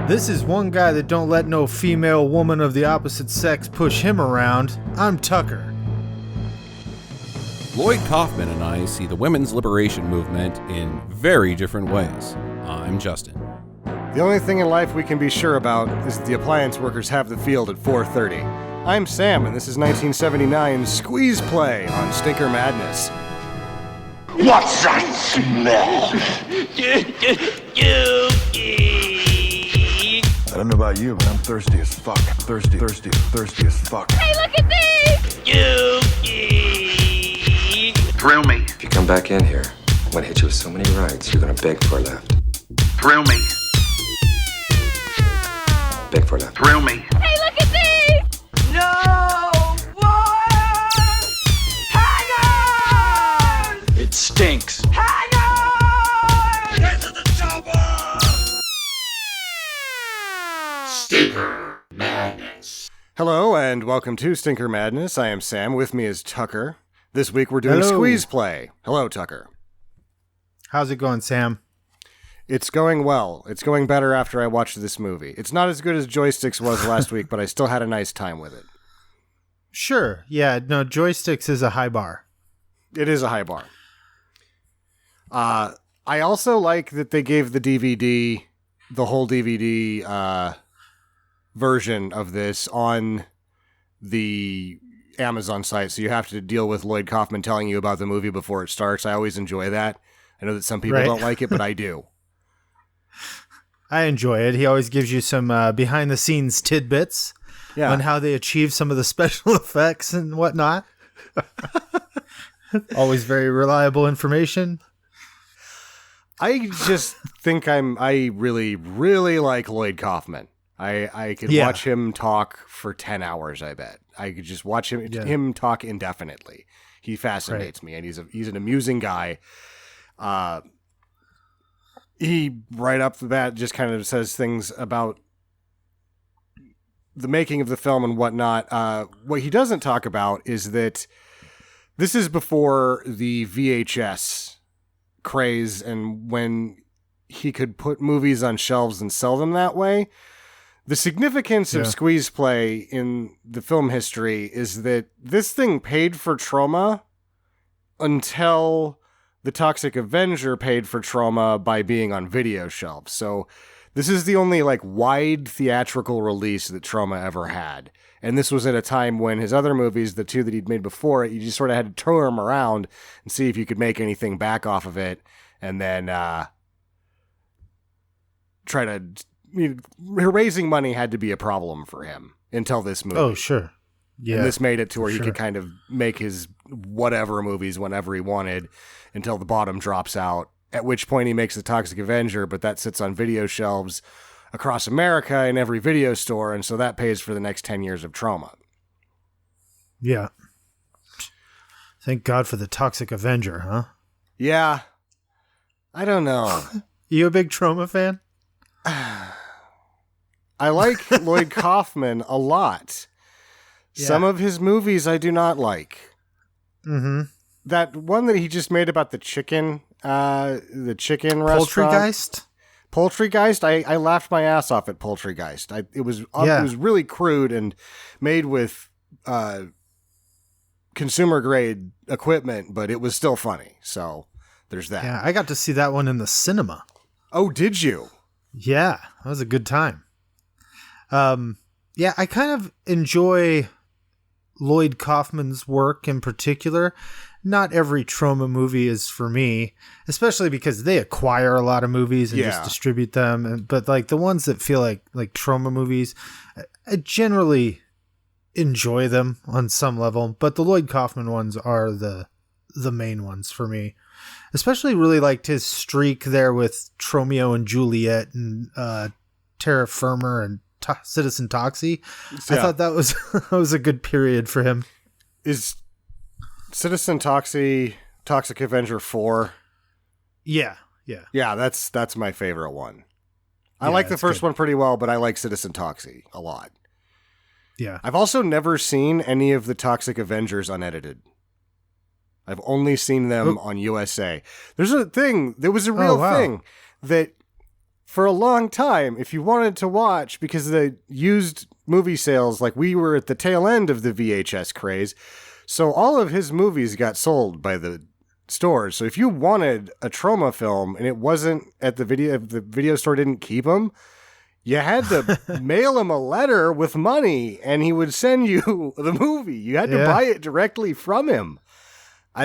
This is one guy that don't let no female woman of the opposite sex push him around. I'm Tucker. Lloyd Kaufman and I see the women's liberation movement in very different ways. I'm Justin. The only thing in life we can be sure about is that the appliance workers have the field at 4:30. I'm Sam, and this is 1979's Squeeze Play on Stinker Madness. What's that smell? I don't know about you, but I'm thirsty as fuck. Thirsty as fuck. Hey, look at this! Thrill me. If you come back in here, I'm gonna hit you with so many rights, you're gonna beg for a left. Thrill me. Beg for a left. Thrill me. Hey, look at this! No more hangers! It stinks. Hangers! Get to the chopper! Stinker Madness. Hello, and welcome to Stinker Madness. I am Sam. With me is Tucker. This week we're doing Hello. Squeeze Play. Hello, Tucker. How's it going, Sam? It's going well. It's going better after I watched this movie. It's not as good as Joysticks was last week, but I still had a nice time with it. Sure. Yeah, no, Joysticks is a high bar. It is a high bar. I also like that they gave the DVD, the whole DVD version of this on the Amazon site, so you have to deal with Lloyd Kaufman telling you about the movie before it starts. I always enjoy that. I know that some people don't like it, but I do. I enjoy it. He always gives you some behind-the-scenes tidbits on how they achieve some of the special effects and whatnot. Always very reliable information. I just think I really, really like Lloyd Kaufman. I could watch him talk for 10 hours, I bet. I could just watch him talk indefinitely. He fascinates me, and he's an amusing guy. He, right up the bat, just kind of says things about the making of the film and whatnot. What he doesn't talk about is that this is before the VHS craze and when he could put movies on shelves and sell them that way. The significance of Squeeze Play in the film history is that this thing paid for Trauma until The Toxic Avenger paid for Trauma by being on video shelves. So this is the only wide theatrical release that Trauma ever had. And this was at a time when his other movies, the two that he'd made before it, you just sort of had to tour them around and see if you could make anything back off of it. And then try to... raising money had to be a problem for him until this movie. Oh, sure. Yeah. And this made it to where he could kind of make his whatever movies whenever he wanted until the bottom drops out, at which point he makes The Toxic Avenger, but that sits on video shelves across America in every video store, and so that pays for the next 10 years of Trauma. Yeah. Thank God for The Toxic Avenger, huh? Yeah. I don't know. You a big Trauma fan? I like Lloyd Kaufman a lot. Yeah. Some of his movies I do not like. Mm-hmm. That one that he just made about the chicken restaurant. Poultrygeist? Poultrygeist? I laughed my ass off at Poultrygeist. It was really crude and made with consumer grade equipment, but it was still funny. So there's that. Yeah, I got to see that one in the cinema. Oh, did you? Yeah, that was a good time. I kind of enjoy Lloyd Kaufman's work in particular. Not every Trauma movie is for me, especially because they acquire a lot of movies and just distribute them. But the ones that feel like Trauma movies, I generally enjoy them on some level. But the Lloyd Kaufman ones are the main ones for me. Especially really liked his streak there with Tromeo and Juliet and Terra Firma and Citizen Toxie. I thought that was a good period for him. Is Citizen Toxic Avenger 4? Yeah. Yeah, that's my favorite one. I like the first one pretty well, but I like Citizen Toxie a lot. Yeah. I've also never seen any of the Toxic Avengers unedited. I've only seen them on USA. There was a real thing that for a long time, if you wanted to watch, because the used movie sales, like we were at the tail end of the VHS craze, so all of his movies got sold by the stores. So if you wanted a Troma film and it wasn't at the video, if the video store didn't keep them, you had to mail him a letter with money and he would send you the movie. You had to buy it directly from him.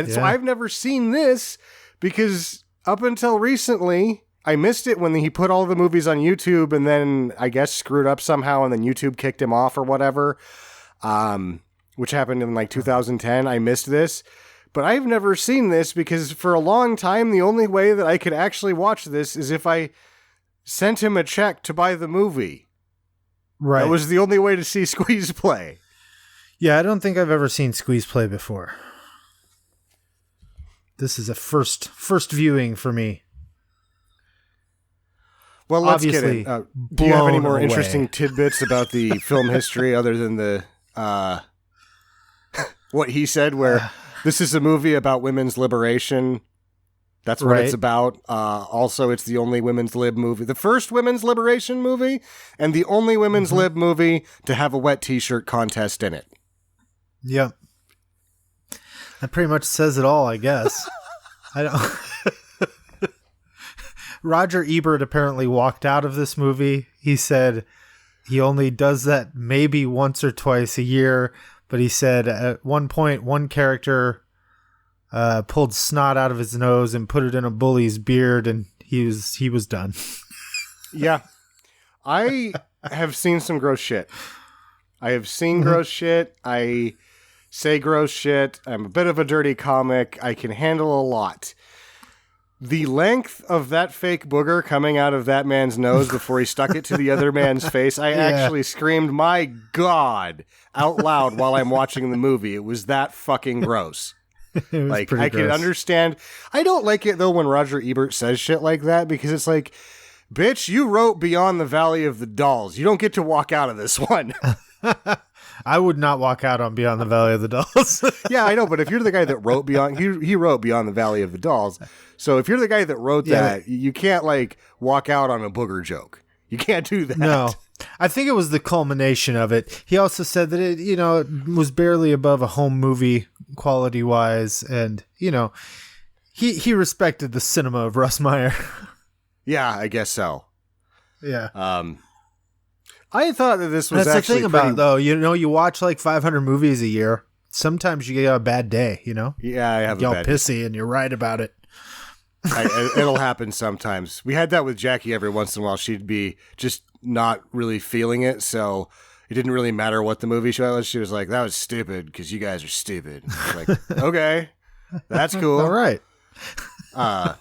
So I've never seen this because up until recently, I missed it when he put all the movies on YouTube and then I guess screwed up somehow and then YouTube kicked him off or whatever, which happened in like 2010. I missed this. But I've never seen this because for a long time, the only way that I could actually watch this is if I sent him a check to buy the movie. Right. That was the only way to see Squeeze Play. Yeah, I don't think I've ever seen Squeeze Play before. This is a first viewing for me. Well, let's get it. Do you have any more interesting tidbits about the film history other than the what he said where... This is a movie about women's liberation. That's what it's about. Also, it's the only women's lib movie. The first women's liberation movie and the only women's lib movie to have a wet t-shirt contest in it. Yep. That pretty much says it all, I guess. I don't. Roger Ebert apparently walked out of this movie. He said he only does that maybe once or twice a year. But he said at one point, one character pulled snot out of his nose and put it in a bully's beard, and he was done. Yeah. I have seen some gross shit. I have seen gross shit. I say gross shit. I'm a bit of a dirty comic. I can handle a lot. The length of that fake booger coming out of that man's nose before he stuck it to the other man's face, I actually screamed, "My God," out loud while I'm watching the movie. It was that fucking gross. Like, I can understand. I don't like it, though, when Roger Ebert says shit like that, because it's like, bitch, you wrote Beyond the Valley of the Dolls. You don't get to walk out of this one. I would not walk out on Beyond the Valley of the Dolls. Yeah, I know, but if you're the guy that wrote Beyond, he wrote Beyond the Valley of the Dolls. So if you're the guy that wrote that, you can't like walk out on a booger joke. You can't do that. No, I think it was the culmination of it. He also said that it, it was barely above a home movie quality wise, and he respected the cinema of Russ Meyer. Yeah, I guess so. Yeah. I thought that this was That's actually the thing about it, though. You watch like 500 movies a year. Sometimes you get a bad day, Yeah, I have you a all bad pissy, and you're right about it. It'll happen sometimes. We had that with Jackie every once in a while. She'd be just not really feeling it, so it didn't really matter what the movie show was. She was like, "That was stupid because you guys are stupid." I was like, okay, that's cool. All right. For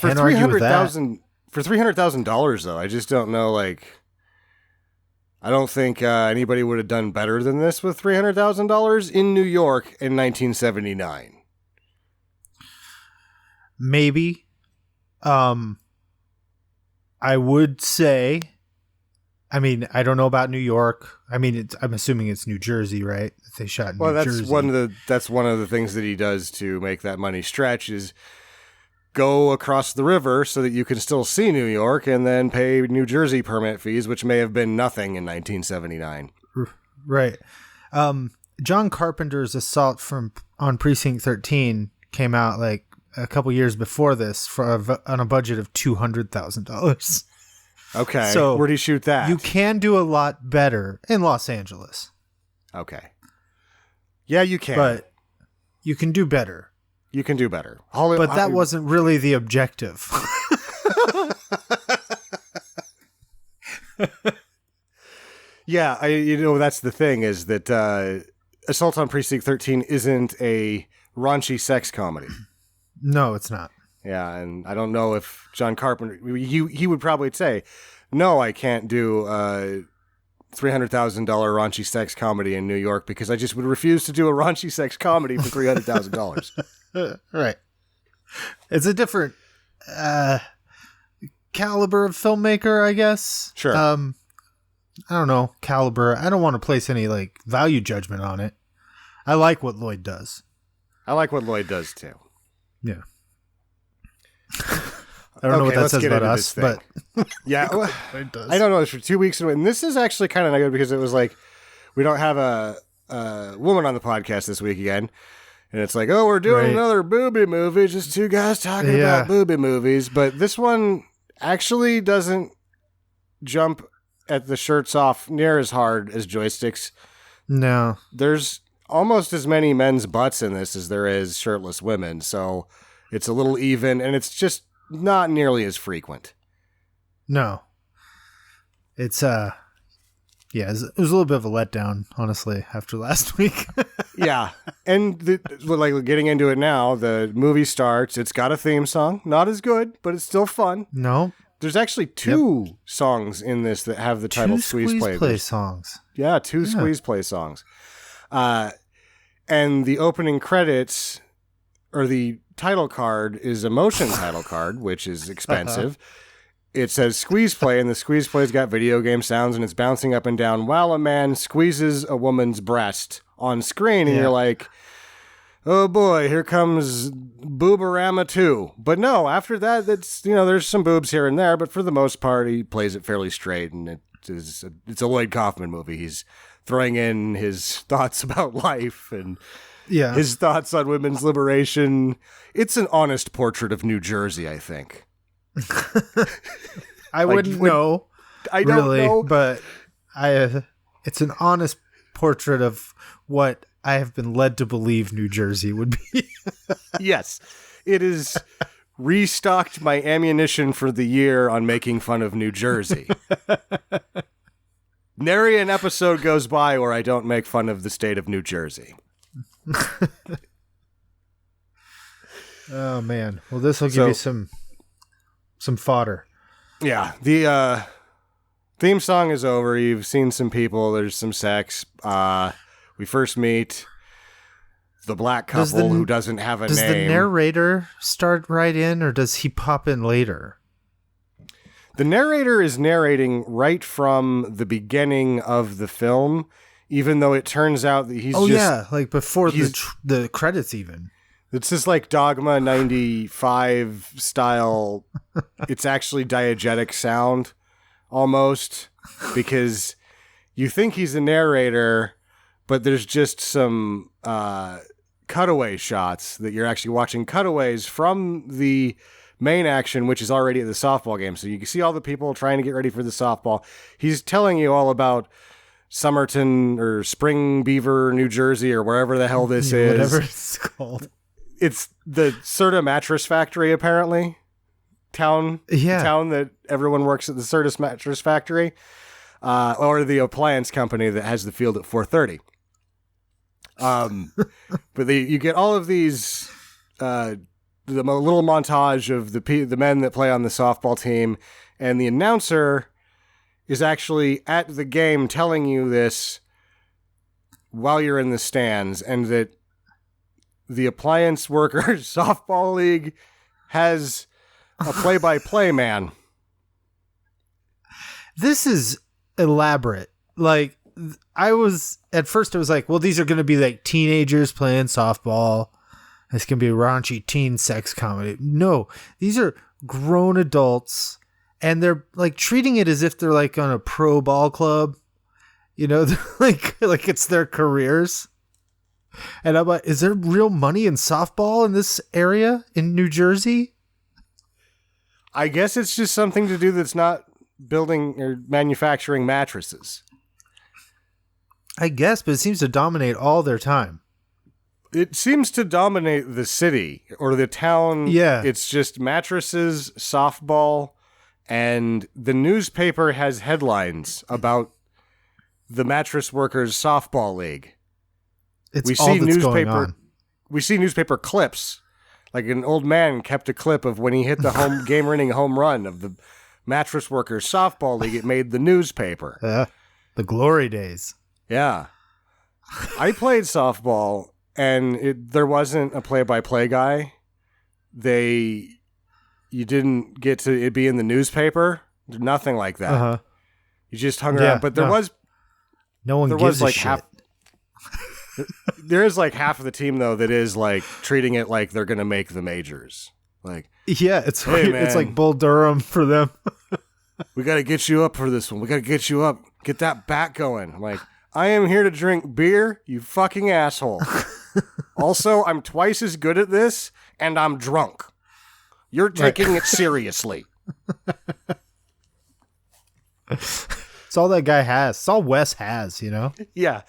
$300,000, though, I just don't know. Like, I don't think anybody would have done better than this with $300,000 in New York in 1979. Maybe. I would say, I mean, I don't know about New York. I mean, I'm assuming it's New Jersey, right? If they shot in New Jersey. That's one of the things that he does to make that money stretch is go across the river so that you can still see New York and then pay New Jersey permit fees, which may have been nothing in 1979. Right. John Carpenter's Assault on Precinct 13 came out like a couple years before this on a budget of $200,000. Okay. So where'd he shoot that? You can do a lot better in Los Angeles. Okay. Yeah, you can. But you can do better. You can do better. But that wasn't really the objective. Yeah, that's the thing is that Assault on Precinct 13 isn't a raunchy sex comedy. No, it's not. Yeah, and I don't know if John Carpenter, he would probably say, no, I can't do a $300,000 raunchy sex comedy in New York because I just would refuse to do a raunchy sex comedy for $300,000. Right. It's a different caliber of filmmaker, I guess. Sure. I don't know, caliber. I don't want to place any like value judgment on it. I like what Lloyd does. I like what Lloyd does too. Yeah. I don't know what that let's says get about into us, this but Yeah, well, it does. I don't know. It's for 2 weeks, and this is actually kind of good because it was like we don't have a woman on the podcast this week again, and it's like, oh, we're doing Right. another boobie movie, just two guys talking Yeah. about boobie movies. But this one actually doesn't jump at the shirts off near as hard as Joysticks. No. There's almost as many men's butts in this as there is shirtless women, so it's a little even, and it's just not nearly as frequent. No. It's yeah, it was a little bit of a letdown, honestly, after last week. Yeah, and like getting into it now, the movie starts. It's got a theme song, not as good, but it's still fun. No. There's actually two songs in this that have the title Two Squeeze Play. songs. Yeah, two Squeeze Play songs. And the opening credits, or the title card, is a motion title card, which is expensive. It says Squeeze Play, and the Squeeze Play's got video game sounds, and it's bouncing up and down while a man squeezes a woman's breast on screen, and you're like, oh boy, here comes Boobarama 2. But no, after that, that's, there's some boobs here and there, but for the most part, he plays it fairly straight, and it's a Lloyd Kaufman movie. He's throwing in his thoughts about life and his thoughts on women's liberation. It's an honest portrait of New Jersey, I think. I wouldn't know. I don't really, know, but it's an honest portrait of what I have been led to believe New Jersey would be. Yes, it is restocked my ammunition for the year on making fun of New Jersey. Nary an episode goes by where I don't make fun of the state of New Jersey. Oh man! Well, this will give you some fodder. Yeah, the theme song is over. You've seen some people. There's some sex. We first meet the black couple who doesn't have a name. Does the narrator start right in, or does he pop in later? The narrator is narrating right from the beginning of the film, even though it turns out that he's like before the credits even. It's just like Dogma 95 style. It's actually diegetic sound almost, because you think he's a narrator, but there's just some cutaway shots that you're actually watching cutaways from the main action, which is already at the softball game. So you can see all the people trying to get ready for the softball. He's telling you all about Somerton or Spring Beaver, New Jersey, or wherever the hell this is. Whatever it's called. It's the Serta Mattress Factory, apparently. Town that everyone works at the Serta Mattress Factory. Or the appliance company that has the field at 4:30. But you get all of these... the little montage of the men that play on the softball team, and the announcer is actually at the game telling you this while you're in the stands, and that the Appliance Workers Softball League has a play-by-play man. This is elaborate. Like, at first I was like, well, these are going to be like teenagers playing softball. This can be a raunchy teen sex comedy. No, these are grown adults, and they're like treating it as if they're like on a pro ball club. They're like it's their careers. And I'm like, is there real money in softball in this area in New Jersey? I guess it's just something to do that's not building or manufacturing mattresses. I guess, but it seems to dominate all their time. It seems to dominate the city or the town. Yeah. It's just mattresses, softball, and the newspaper has headlines about the Mattress Workers Softball League. It's all that's going on. We see newspaper clips. Like an old man kept a clip of when he hit the game-winning home run of the Mattress Workers Softball League. It made the newspaper. The glory days. Yeah. I played softball, and there wasn't a play-by-play guy. You didn't get to it be in the newspaper. Nothing like that. Uh-huh. You just hung around. But there was... No one there gives was like a shit. half... There is like half of the team, though, that is like treating it like they're going to make the majors. Like, Yeah, it's hey, it's man. like Bull Durham for them. we got to get you up for this one. We got to get you up. Get that back going. I'm like, I am here to drink beer, you fucking asshole. Also, I'm twice as good at this, and I'm drunk. You're taking it seriously. It's all that guy has. It's all Wes has, you know? Yeah.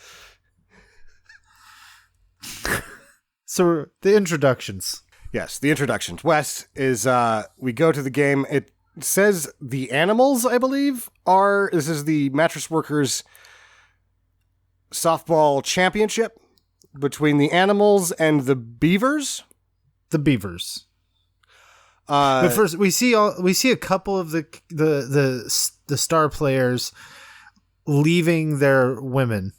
So the introductions. Yes, the introductions. Wes is, we go to the game. It says the animals, I believe, this is the Mattress Workers softball championship between the animals and the beavers. The Beavers. But first, we see a couple of the star players leaving their women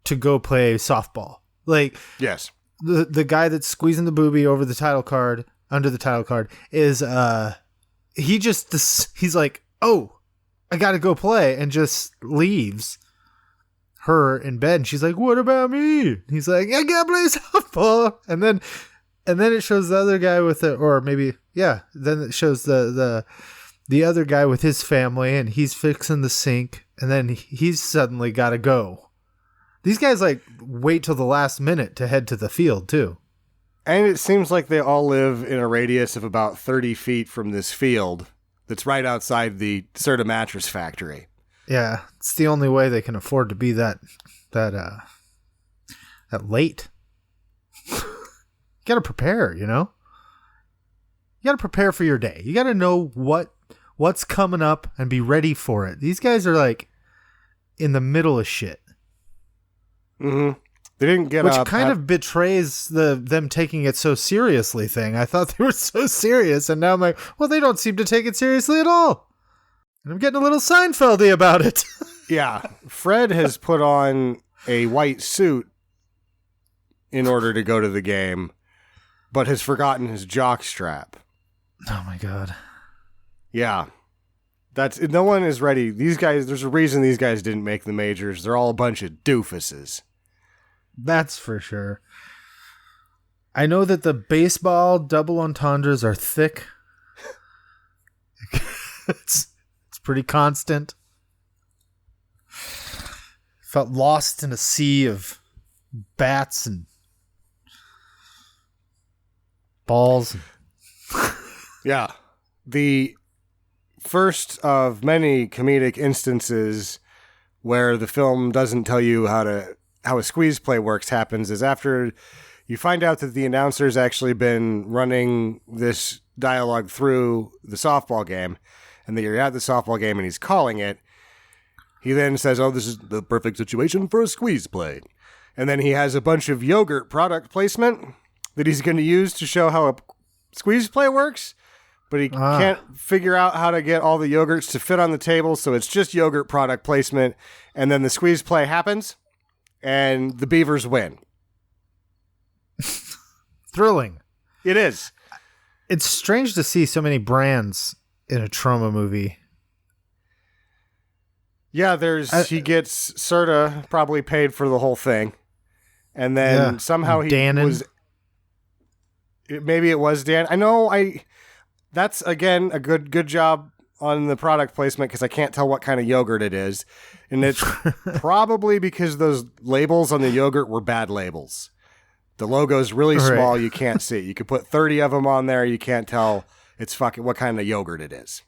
to go play softball. Like, yes, the guy that's squeezing the boobie over the title card, under the title card, is he's like, oh, I gotta go play, and just leaves her in bed. And she's like, what about me? He's like, I gotta play softball. And then it shows the other guy with it, or maybe, yeah. Then it shows the other guy with his family, and he's fixing the sink, and then he's suddenly got to go. These guys like wait till the last minute to head to the field too. and it seems like they all live in a radius of about 30 feet from this field that's right outside the Serta mattress factory. Yeah, it's the only way they can afford to be that late. You gotta prepare, you know? You gotta prepare for your day. You gotta know what's coming up and be ready for it. These guys are like in the middle of shit. Mm-hmm. They didn't get Which up. kind of betrays them taking it so seriously thing. I thought they were so serious, and now I'm like, well, they don't seem to take it seriously at all. And I'm getting a little Seinfeldy about it. Yeah. Fred has put on a white suit in order to go to the game, but has forgotten his jock strap. Oh my God. Yeah. No one is ready. These guys, there's a reason these guys didn't make the majors. They're all a bunch of doofuses. That's for sure. I know that the baseball double entendres are thick. It's pretty constant. Felt lost in a sea of bats and balls. Yeah. The first of many comedic instances where the film doesn't tell you how a squeeze play works happens is after you find out that the announcer's actually been running this dialogue through the softball game, and that you're at the softball game and he's calling it. He then says, oh, this is the perfect situation for a squeeze play. And then he has a bunch of yogurt product placement that he's going to use to show how a squeeze play works, but he can't figure out how to get all the yogurts to fit on the table, so it's just yogurt product placement, and then the squeeze play happens, and the Beavers win. Thrilling. It is. It's strange to see so many brands in a trauma movie. Yeah, he gets Serta probably paid for the whole thing, and then somehow he Dannon. Maybe it was Dan. I know. That's again a good job on the product placement because I can't tell what kind of yogurt it is, and it's probably because those labels on the yogurt were bad labels. The logo's really small. Right. You can't see it. You could put 30 of them on there. You can't tell it's fucking what kind of yogurt it is.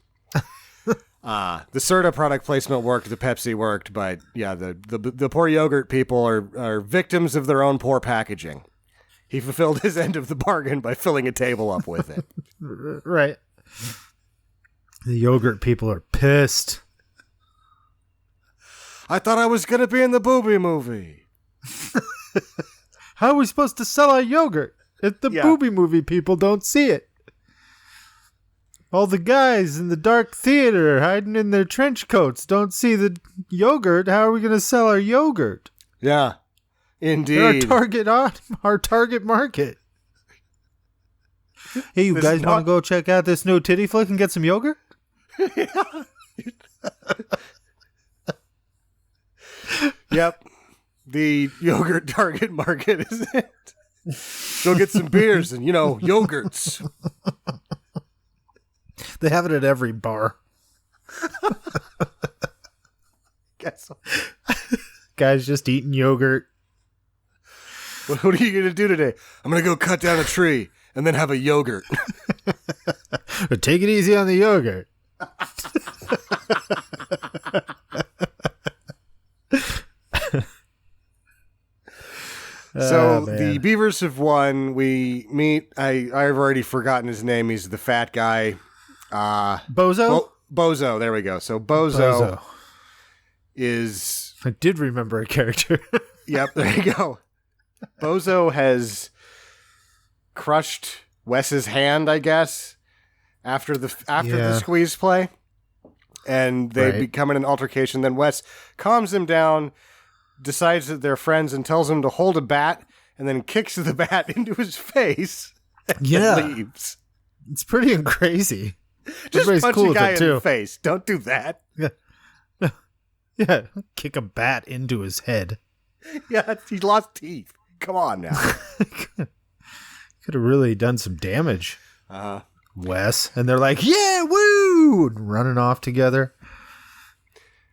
The Serta product placement worked. The Pepsi worked, but yeah, the poor yogurt people are victims of their own poor packaging. He fulfilled his end of the bargain by filling a table up with it. Right. The yogurt people are pissed. I thought I was going to be in the boobie movie. How are we supposed to sell our yogurt if the boobie movie people don't see it? All the guys in the dark theater hiding in their trench coats don't see the yogurt. How are we going to sell our yogurt? Yeah, indeed. They're our target market. Hey, you guys want to go check out this new titty flick and get some yogurt? Yep. The yogurt target market is it. Go get some beers and, yogurts. They have it at every bar. Guess so. Guys just eating yogurt. What are you going to do today? I'm going to go cut down a tree and then have a yogurt. But take it easy on the yogurt. So the Beavers have won. We meet. I've already forgotten his name. He's the fat guy. Bozo? Bozo. There we go. So Bozo is. I did remember a character. Yep. There you go. Bozo has crushed Wes's hand, I guess, after the squeeze play, and they become in an altercation. Then Wes calms him down, decides that they're friends, and tells him to hold a bat, and then kicks the bat into his face. And leaves. It's pretty crazy. Just Everybody's punch cool a guy with it, in too. the face. Don't do that. Yeah, kick a bat into his head. Yeah, he lost teeth. Come on now. Could have really done some damage. Uh-huh. Wes. And they're like, yeah, woo! And running off together.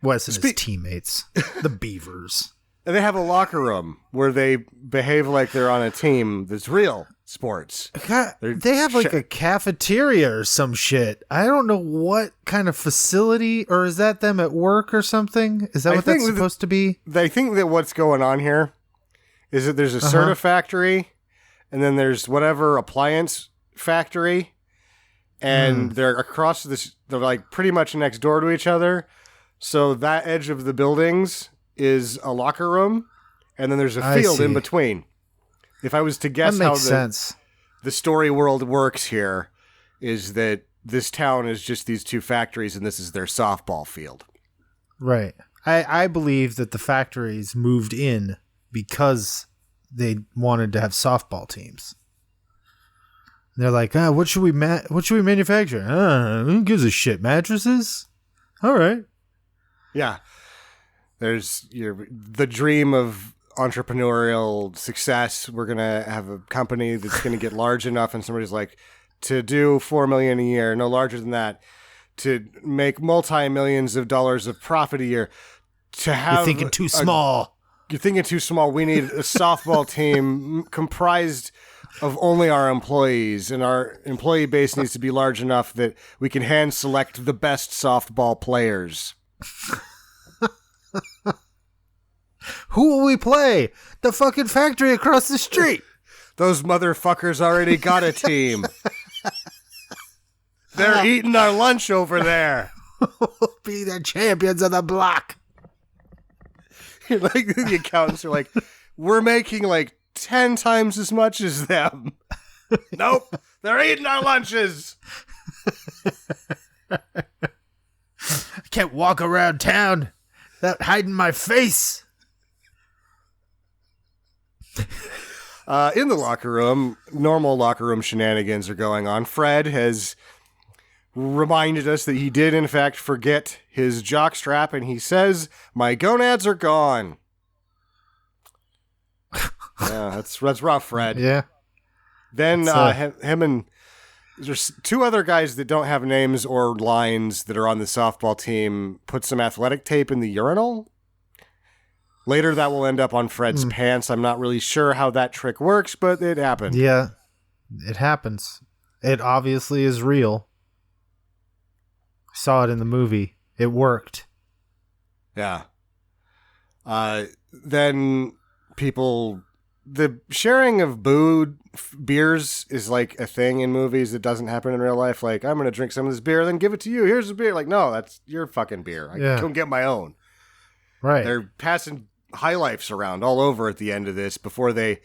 Wes and his teammates. The Beavers. And they have a locker room where they behave like they're on a team that's real sports. God, they have like a cafeteria or some shit. I don't know what kind of facility, or is that them at work or something? Is that what that's supposed to be? I think that what's going on here is that there's a soda factory, and then there's whatever appliance factory, and they're across this. They're like pretty much next door to each other. So that edge of the buildings is a locker room, and then there's a field in between. If I was to guess how the story world works here, is that this town is just these two factories, and this is their softball field. Right. I believe that the factories moved in because they wanted to have softball teams. And they're like, what should we manufacture? Who gives a shit? Mattresses? All right. Yeah. There's the dream of entrepreneurial success. We're going to have a company that's going to get large enough, and somebody's like, to do $4 million a year, no larger than that, to make multi-millions of dollars of profit a year, to have... You're thinking too small. You're thinking too small. We need a softball team comprised of only our employees, and our employee base needs to be large enough that we can hand select the best softball players. Who will we play? The fucking factory across the street. Those motherfuckers already got a team. They're eating our lunch over there. We'll be the champions of the block. Like the accountants are like, we're making like 10 times as much as them. Nope, they're eating our lunches. I can't walk around town without hiding my face. In the locker room, normal locker room shenanigans are going on. Fred has reminded us that he did, in fact, forget his jockstrap, and he says, my gonads are gone. Yeah, that's rough, Fred. Yeah. Then him and there's two other guys that don't have names or lines that are on the softball team put some athletic tape in the urinal. Later, that will end up on Fred's pants. I'm not really sure how that trick works, but it happened. Yeah, it happens. It obviously is real. Saw it in the movie. It worked. Yeah. Then the sharing of beers is like a thing in movies that doesn't happen in real life. Like, I'm going to drink some of this beer, then give it to you. Here's the beer. Like, no, that's your fucking beer. I can get my own. Right. They're passing high lifes around all over at the end of this before they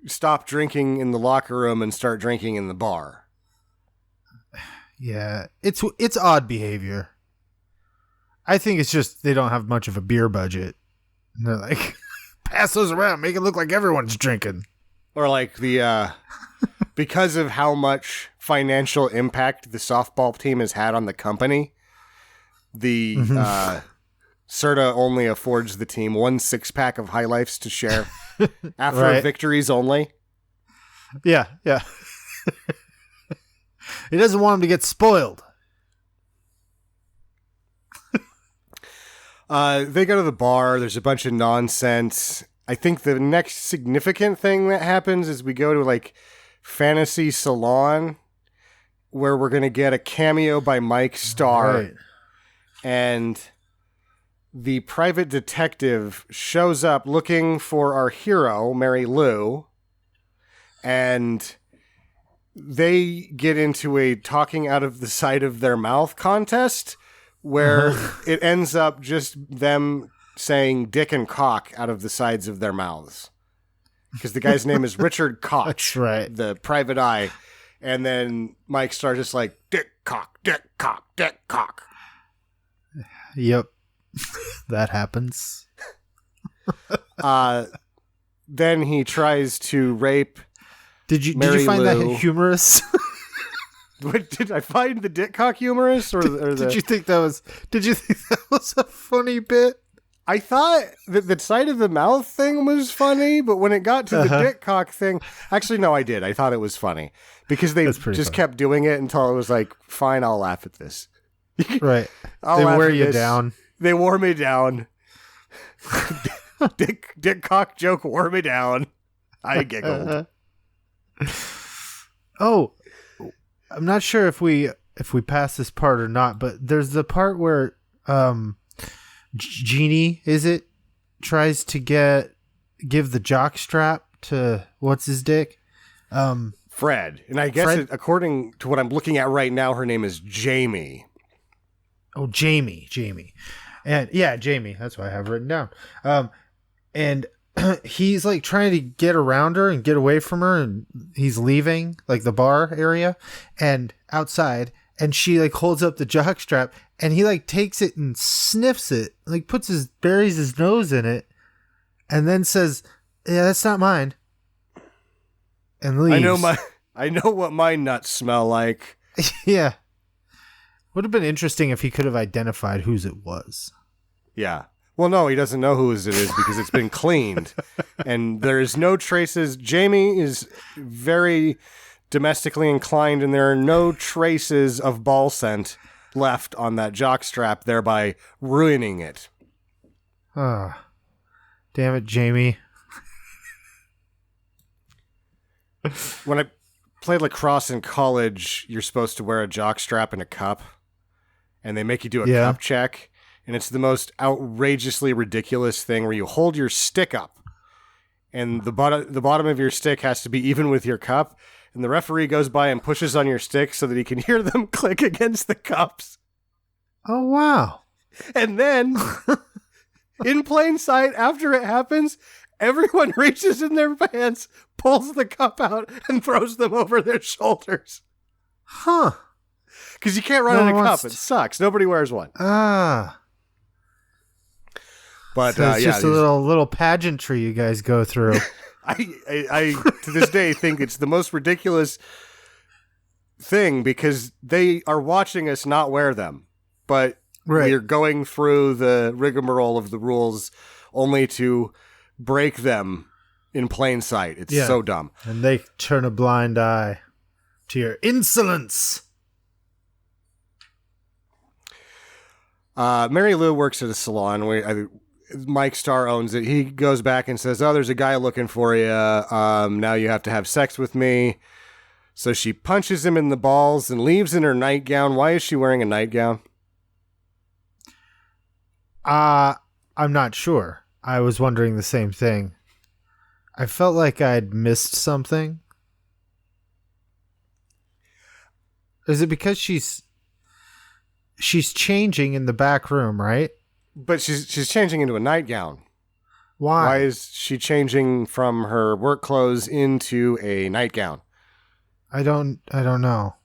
stop drinking in the locker room and start drinking in the bar. Yeah, it's odd behavior. I think it's just they don't have much of a beer budget. And they're like, pass those around, make it look like everyone's drinking. Or like the because of how much financial impact the softball team has had on the company, the Serta only affords the team 1 6-pack of High Lifes to share after victories only. Yeah. He doesn't want them to get spoiled. They go to the bar. There's a bunch of nonsense. I think the next significant thing that happens is we go to like Fantasy Salon, where we're going to get a cameo by Mike Starr. Right. And the private detective shows up looking for our hero, Mary Lou. And they get into a talking out of the side of their mouth contest where it ends up just them saying dick and cock out of the sides of their mouths. Because the guy's name is Richard Koch. That's right. The private eye. And then Mike Starr just like, dick, cock, dick, cock, dick, cock. Yep. That happens. Then he tries to rape Did you Mary find Lou. that humorous? Did I find the dick cock humorous? Did you think that was a funny bit? I thought that the side of the mouth thing was funny, but when it got to the dick cock thing, actually, no, I did. I thought it was funny because they just funny. kept doing it until I was like, fine, I'll laugh at this. Right. I'll They laugh wear at you this. down. They wore me down. dick cock joke wore me down. I giggled. Oh, I'm not sure if we pass this part or not, but there's the part where Jeannie, tries to give the jock strap to what's his dick? Fred. And I guess according to what I'm looking at right now, her name is Jamie. Oh, Jamie. And yeah, Jamie, that's what I have written down. And he's like trying to get around her and get away from her, and he's leaving like the bar area and outside, and she like holds up the jock strap, and he like takes it and sniffs it, like buries his nose in it, and then says, "Yeah, that's not mine," and leaves. I know what my nuts smell like. Yeah. Would have been interesting if he could have identified whose it was. Yeah. Well, no, he doesn't know whose it is because it's been cleaned. And there's no traces. Jamie is very domestically inclined, and there are no traces of ball scent left on that jock strap, thereby ruining it. Ah, damn it, Jamie. When I played lacrosse in college, you're supposed to wear a jock strap and a cup, and they make you do a cup check. And it's the most outrageously ridiculous thing where you hold your stick up and the bottom of your stick has to be even with your cup. And the referee goes by and pushes on your stick so that he can hear them click against the cups. Oh, wow. And then in plain sight, after it happens, everyone reaches in their pants, pulls the cup out and throws them over their shoulders. Huh. Because you can't run in a cup. It sucks. Nobody wears one. Ah. But so it's just a little pageantry you guys go through. I to this day think it's the most ridiculous thing because they are watching us not wear them, but we're going through the rigmarole of the rules only to break them in plain sight. It's so dumb. And they turn a blind eye to your insolence. Mary Lou works at a salon. Mike Starr owns it. He goes back and says, "Oh, there's a guy looking for you. Now you have to have sex with me." So she punches him in the balls and leaves in her nightgown. Why is she wearing a nightgown? I'm not sure. I was wondering the same thing. I felt like I'd missed something. Is it because she's changing in the back room, right? But she's changing into a nightgown. Why? Why is she changing from her work clothes into a nightgown? I don't know.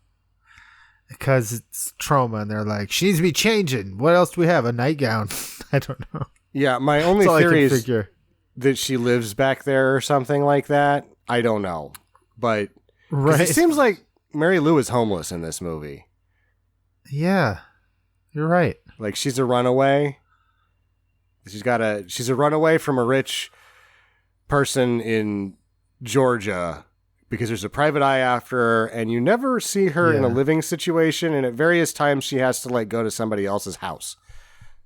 Because it's trauma, and they're like, she needs to be changing. What else do we have? A nightgown? I don't know. Yeah, my only theory is that she lives back there or something like that. I don't know. But it seems like Mary Lou is homeless in this movie. Yeah, you're right. Like she's a runaway. She's a runaway from a rich person in Georgia because there's a private eye after her, and you never see her in a living situation, and at various times she has to like go to somebody else's house.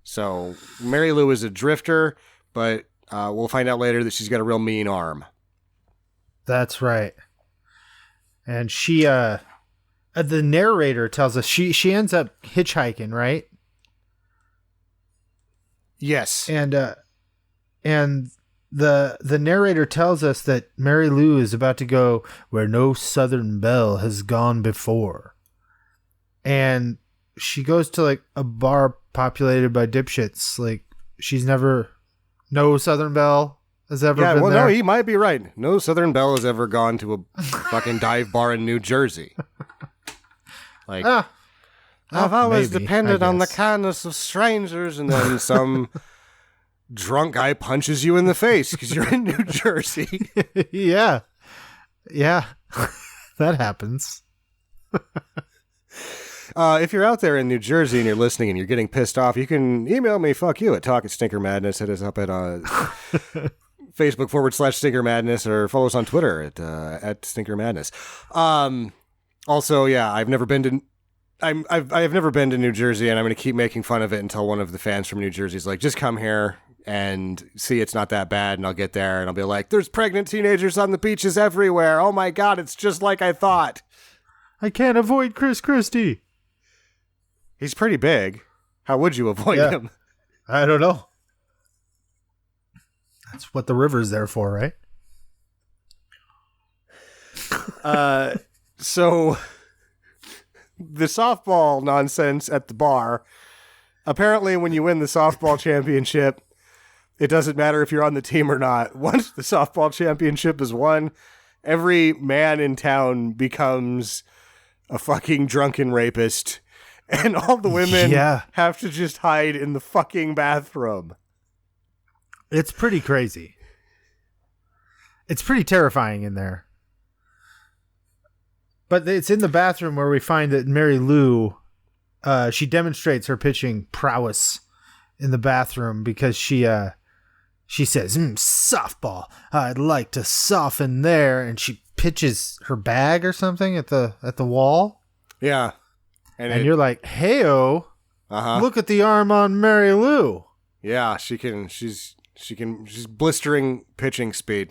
So Mary Lou is a drifter, but we'll find out later that she's got a real mean arm. That's right. And she, the narrator tells us she ends up hitchhiking, right? Yes. And the narrator tells us that Mary Lou is about to go where no Southern belle has gone before. And she goes to like a bar populated by dipshits. Like no Southern belle has ever been there. No, he might be right. No Southern belle has ever gone to a fucking dive bar in New Jersey. Like, I've always depended on the kindness of strangers, and then some drunk guy punches you in the face because you're in New Jersey. Yeah. That happens. If you're out there in New Jersey and you're listening and you're getting pissed off, you can email me, fuck you, at talk@stinkermadness. Hit us up at Facebook.com/Stinker Madness, or follow us on Twitter at Stinker Madness. Also, yeah, I've never been to New Jersey, and I'm going to keep making fun of it until one of the fans from New Jersey is like, just come here and see it's not that bad, and I'll get there and I'll be like, there's pregnant teenagers on the beaches everywhere. Oh my God, it's just like I thought. I can't avoid Chris Christie. He's pretty big. How would you avoid him? I don't know. That's what the river's there for, right? So the softball nonsense at the bar. Apparently, when you win the softball championship, it doesn't matter if you're on the team or not. Once the softball championship is won, every man in town becomes a fucking drunken rapist, and all the women have to just hide in the fucking bathroom. It's pretty crazy. It's pretty terrifying in there. But it's in the bathroom where we find that Mary Lou, she demonstrates her pitching prowess in the bathroom because she says, softball, I'd like to soften there. And she pitches her bag or something at the wall. Yeah. And you're like, hey-o, look at the arm on Mary Lou. Yeah, she's blistering pitching speed.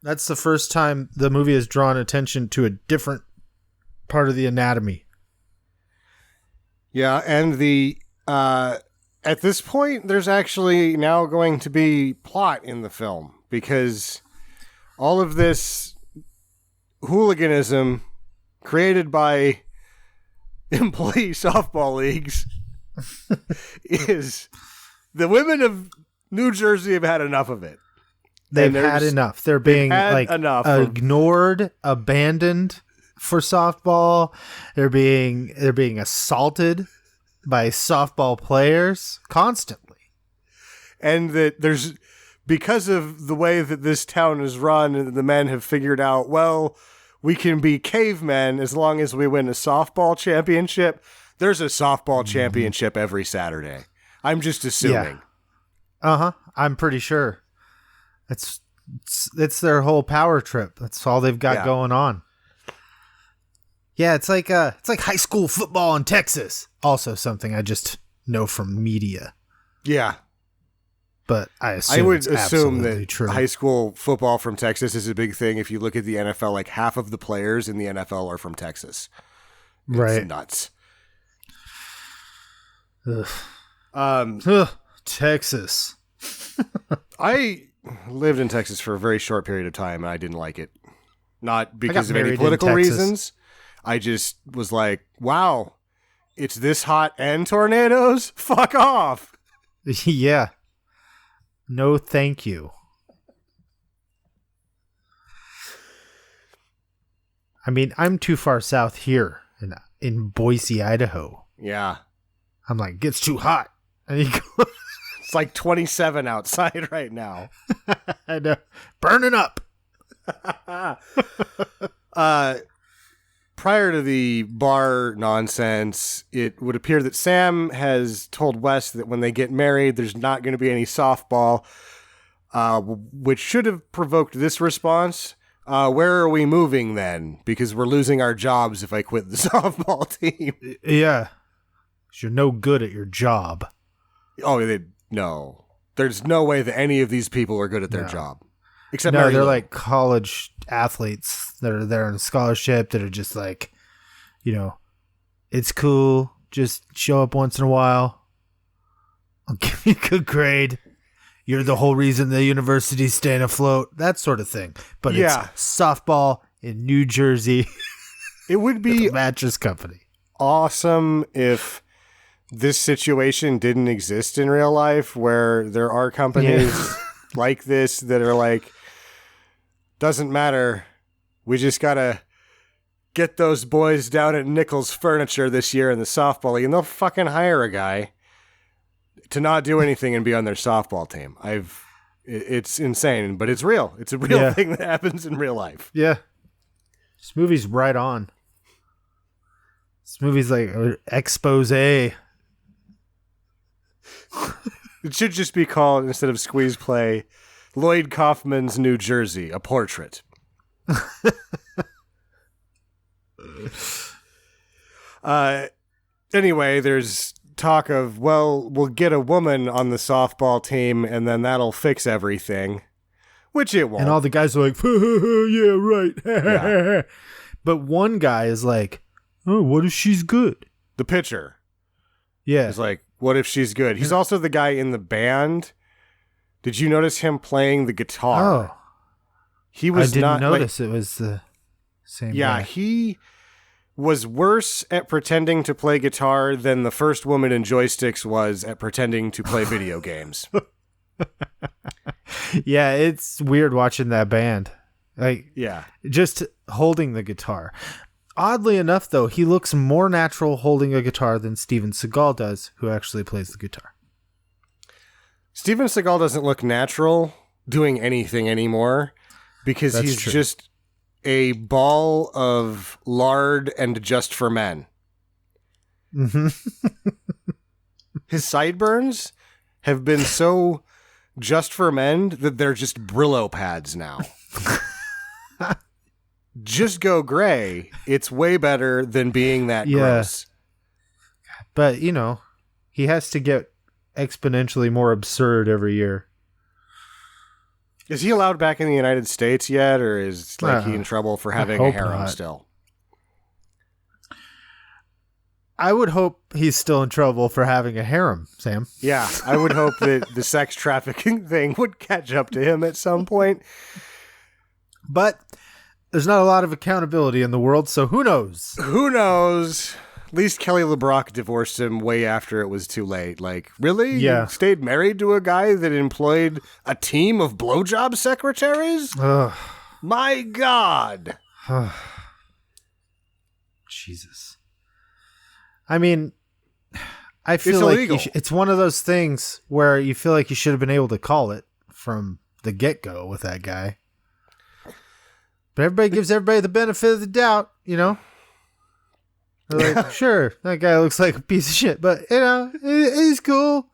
That's the first time the movie has drawn attention to a different part of the anatomy. Yeah, and at this point, there's actually now going to be plot in the film, because all of this hooliganism created by employee softball leagues is the women of New Jersey have had enough of it. They've had enough. They're being ignored, abandoned for softball. They're being assaulted by softball players constantly. And that there's, because of the way that this town is run, and the men have figured out, well, we can be cavemen as long as we win a softball championship. There's a softball championship every Saturday. I'm just assuming. Yeah. I'm pretty sure. It's their whole power trip. That's all they've got going on. Yeah, it's like high school football in Texas. Also something I just know from media. Yeah. But I would assume that true. High school football from Texas is a big thing. If you look at the NFL, like half of the players in the NFL are from Texas. It's nuts. Texas. I lived in Texas for a very short period of time, and I didn't like it. Not because of any political reasons. I just was like, wow, it's this hot and tornadoes? Fuck off. Yeah. No, thank you. I mean, I'm too far south here in Boise, Idaho. Yeah. I'm like, it gets too hot. And you go, it's like 27 outside right now. I know. Burning up. Prior to the bar nonsense, it would appear that Sam has told Wes that when they get married, there's not going to be any softball, which should have provoked this response. Where are we moving then? Because we're losing our jobs if I quit the softball team. Yeah. 'Cause you're no good at your job. No. There's no way that any of these people are good at their job. Except no, Mary they're Lou. like college athletes that are there on scholarship that are just like, it's cool. Just show up once in a while. I'll give you a good grade. You're the whole reason the university's staying afloat. That sort of thing. But it's softball in New Jersey. It would be a mattress company. Awesome if this situation didn't exist in real life, where there are companies like this that are like, doesn't matter. We just got to get those boys down at Nichols Furniture this year in the softball league, and they'll fucking hire a guy to not do anything and be on their softball team. It's insane, but it's real. It's a real thing that happens in real life. Yeah. This movie's right on. This movie's like an expose. It should just be called, instead of Squeeze Play, Lloyd Kaufman's New Jersey, a portrait. Anyway, there's talk of, we'll get a woman on the softball team and then that'll fix everything, which it won't. And all the guys are like, yeah, right. Yeah. But one guy is like, oh, what if she's good? The pitcher. Yeah. He's like, what if she's good? He's also the guy in the band. Did you notice him playing the guitar? Oh. He was I didn't not notice it was the same guy. He was worse at pretending to play guitar than the first woman in Joysticks was at pretending to play video games. Yeah, it's weird watching that band. Like, just holding the guitar. Oddly enough, though, he looks more natural holding a guitar than Steven Seagal does, who actually plays the guitar. Steven Seagal doesn't look natural doing anything anymore because he's just a ball of lard and just for men. Mm-hmm. His sideburns have been so just for men that they're just Brillo pads now. Just go gray. It's way better than being that gross. But, he has to get exponentially more absurd every year. Is he allowed back in the United States yet, or is he in trouble for having a harem still? I would hope he's still in trouble for having a harem, Sam. Yeah, I would hope that the sex trafficking thing would catch up to him at some point. But there's not a lot of accountability in the world, so who knows? Who knows? At least Kelly LeBrock divorced him way after it was too late. Like, really? Yeah. You stayed married to a guy that employed a team of blowjob secretaries? Ugh. My God. Jesus. I mean, I feel like it's one of those things where you feel like you should have been able to call it from the get-go with that guy. But everybody gives everybody the benefit of the doubt, They're like, sure, that guy looks like a piece of shit, but he's cool.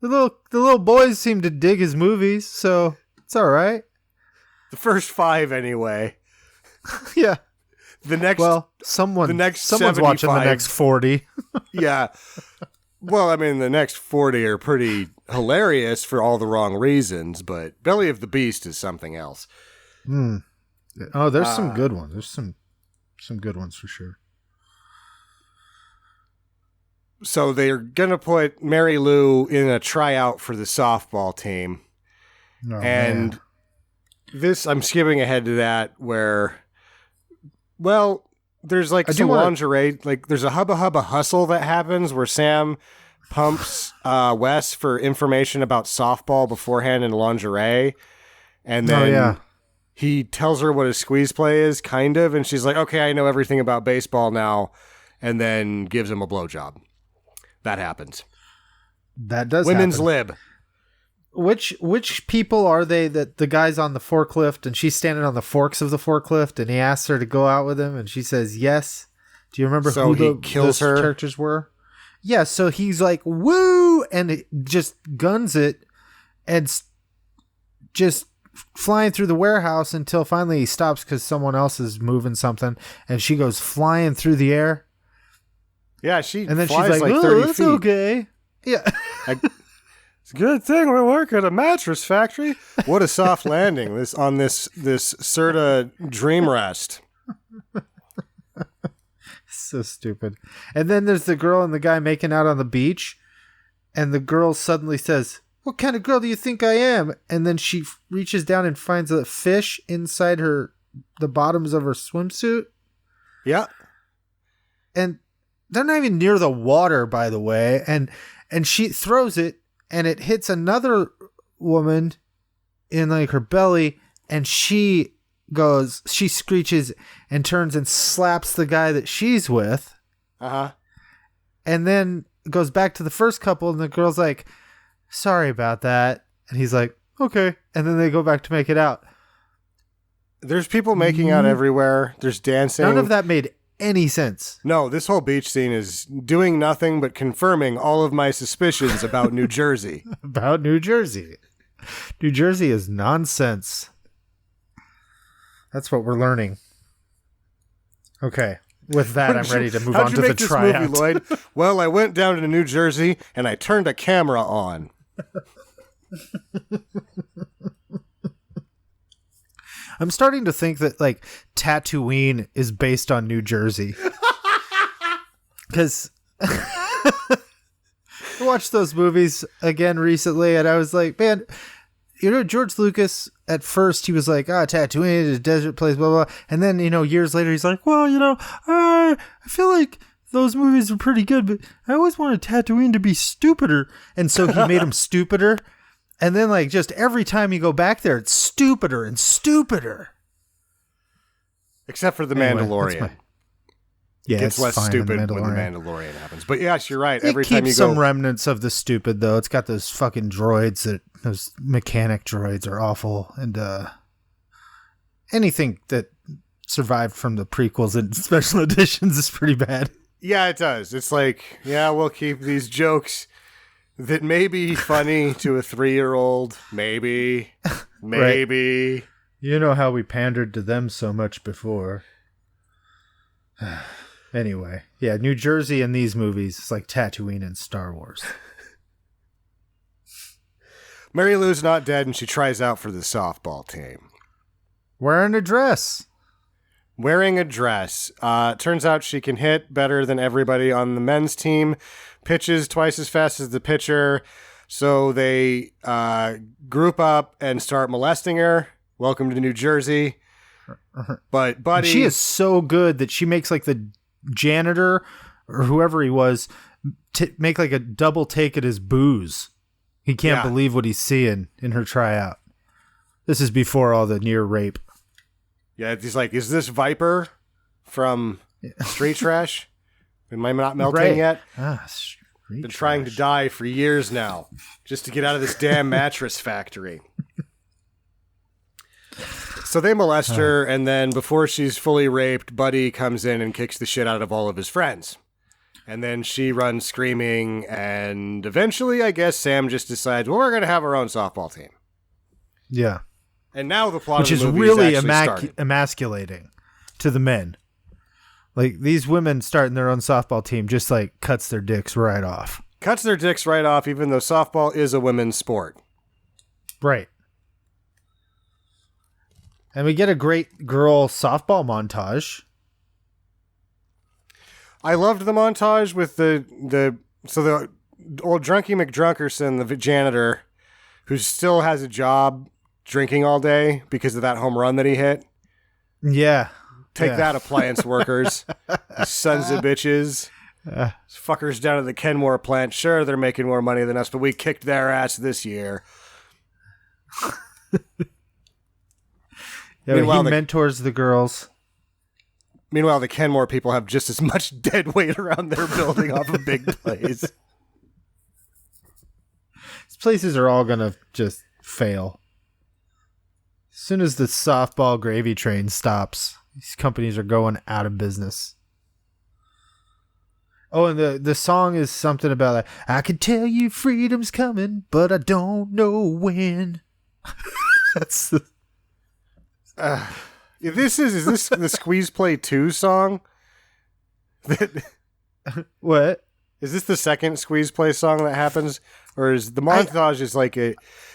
The little boys seem to dig his movies, so it's all right. The first 5, anyway. Yeah. Someone's watching the next 40. Yeah. Well, I mean, the next 40 are pretty hilarious for all the wrong reasons, but Belly of the Beast is something else. Oh, there's some good ones. There's some good ones for sure. So they're going to put Mary Lou in a tryout for the softball team. Oh, and this, I'm skipping ahead to that where, there's like some lingerie, like there's a Hubba Hubba hustle that happens where Sam pumps Wes for information about softball beforehand in lingerie. And then he tells her what a squeeze play is, kind of. And she's like, okay, I know everything about baseball now. And then gives him a blowjob. That happens. That does Women's happen. lib. Which people are they that the guy's on the forklift and she's standing on the forks of the forklift and he asks her to go out with him and she says yes? Do you remember who those characters were? Yeah, so he's like, woo! And it just guns it and just flying through the warehouse until finally he stops because someone else is moving something and she goes flying through the air. Yeah, and then she's like, 30 that's feet. okay. Yeah. It's a good thing we work at a mattress factory. What a soft landing this Serta dream rest. So stupid. And then there's the girl and the guy making out on the beach, and the girl suddenly says, "What kind of girl do you think I am?" And then she reaches down and finds a fish inside the bottoms of her swimsuit. Yeah. And they're not even near the water, by the way. And she throws it, and it hits another woman in like her belly, and she screeches and turns and slaps the guy that she's with. Uh-huh. And then goes back to the first couple, and the girl's like, "Sorry about that." And he's like, "Okay." And then they go back to make it out. There's people making out everywhere. There's dancing. None of that made any sense. No, this whole beach scene is doing nothing but confirming all of my suspicions about New Jersey. About New Jersey. New Jersey is nonsense. That's what we're learning. Okay. With that, I'm ready to move on to the tryout. How'd you make this movie, Lloyd? Well, I went down to New Jersey and I turned a camera on. I'm starting to think that like Tatooine is based on New Jersey. Because I watched those movies again recently, and I was like, man, George Lucas, at first he was like, Tatooine is a desert place, blah, blah. And then, years later, he's like, well, I feel like those movies are pretty good, but I always wanted Tatooine to be stupider. And so he made them stupider. And then, like, just every time you go back there, it's stupider and stupider. Except for The Mandalorian. Yeah, it gets less stupid when The Mandalorian happens. But yes, you're right. Every time you go, some remnants of the stupid, though. It's got those fucking droids those mechanic droids are awful, and anything that survived from the prequels and special editions is pretty bad. Yeah, it does. It's like, yeah, we'll keep these jokes that may be funny to a 3-year-old. Maybe. Right. You know how we pandered to them so much before. Anyway, yeah, New Jersey in these movies is like Tatooine in Star Wars. Mary Lou's not dead, and she tries out for the softball team. Wearing a dress. Turns out she can hit better than everybody on the men's team. Pitches twice as fast as the pitcher. So they group up and start molesting her. Welcome to New Jersey. But Buddy... She is so good that she makes like the janitor or whoever he was make like a double take at his booze. He can't believe what he's seeing in her tryout. This is before all the near rape. Yeah, he's like, is this Viper from Street Trash? Am I not melting yet? Been trying to die for years now, just to get out of this damn mattress factory. So they molest her, and then before she's fully raped, Buddy comes in and kicks the shit out of all of his friends. And then she runs screaming, and eventually, I guess, Sam just decides, well, we're going to have our own softball team. Yeah. And now the plot of the movie really is really emasculating to the men. Like, these women starting their own softball team just, like, cuts their dicks right off. Cuts their dicks right off, even though softball is a women's sport. Right. And we get a great girl softball montage. I loved the montage with the old Drunky McDrunkerson, the janitor, who still has a job drinking all day because of that home run that he hit. Yeah. Take that, appliance workers. You sons of bitches. Fuckers down at the Kenmore plant. Sure, they're making more money than us, but we kicked their ass this year. Yeah, he mentors the girls. Meanwhile, the Kenmore people have just as much dead weight around their building off of big plays. These places are all going to just fail. As soon as the softball gravy train stops, these companies are going out of business. Oh, and the song is something about like, I can tell you freedom's coming, but I don't know when. That's the... is this the Squeeze Play 2 song? What? Is this the second Squeeze Play song that happens Or is the montage is like a...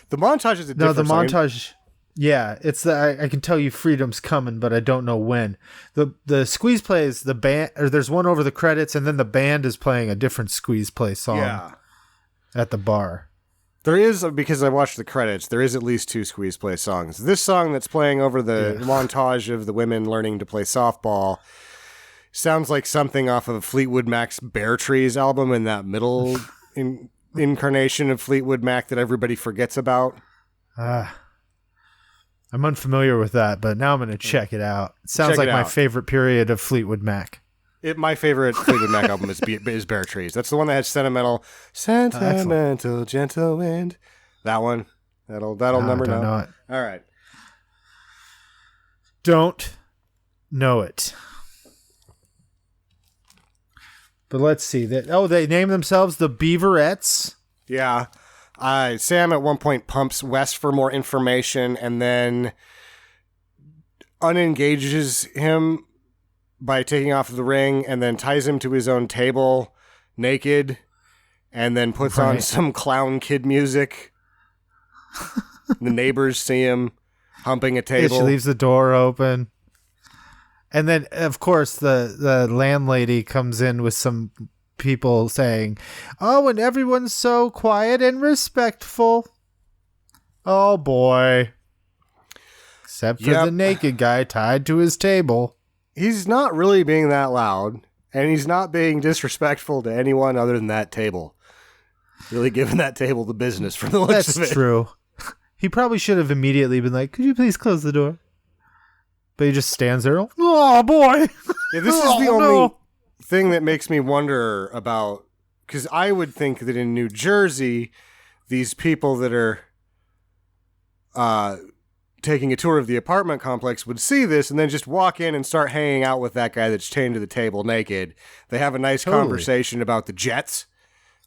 The montage is a different the song. montage... Yeah, it's I can tell you freedom's coming, but I don't know when. The squeeze play is the band, or there's one over the credits, and then the band is playing a different squeeze play song at the bar. There is, because I watched the credits, there is at least 2 squeeze play songs. This song that's playing over the montage of the women learning to play softball sounds like something off of Fleetwood Mac's Bear Trees album in that middle incarnation of Fleetwood Mac that everybody forgets about. I'm unfamiliar with that, but now I'm going to check it out. It sounds like my favorite period of Fleetwood Mac. My favorite Fleetwood Mac album is Bear Trees. That's the one that has sentimental, gentle wind. That one. That'll number don't know it. All right. Don't know it. But let's see. They name themselves the Beaverettes. Yeah. Sam at one point pumps Wes for more information and then unengages him by taking off the ring and then ties him to his own table naked and then puts on some clown kid music. The neighbors see him humping a table. Yeah, she leaves the door open. And then, of course, the landlady comes in with some people saying, "Oh, and everyone's so quiet and respectful." Oh, boy. Except for the naked guy tied to his table. He's not really being that loud, and he's not being disrespectful to anyone other than that table. Really giving that table the business from the looks of it. That's true. He probably should have immediately been like, "Could you please close the door?" But he just stands there. Oh, boy. Yeah, this is the only thing that makes me wonder about, because I would think that in New Jersey, these people that are taking a tour of the apartment complex would see this and then just walk in and start hanging out with that guy that's chained to the table naked. They have a nice conversation about the Jets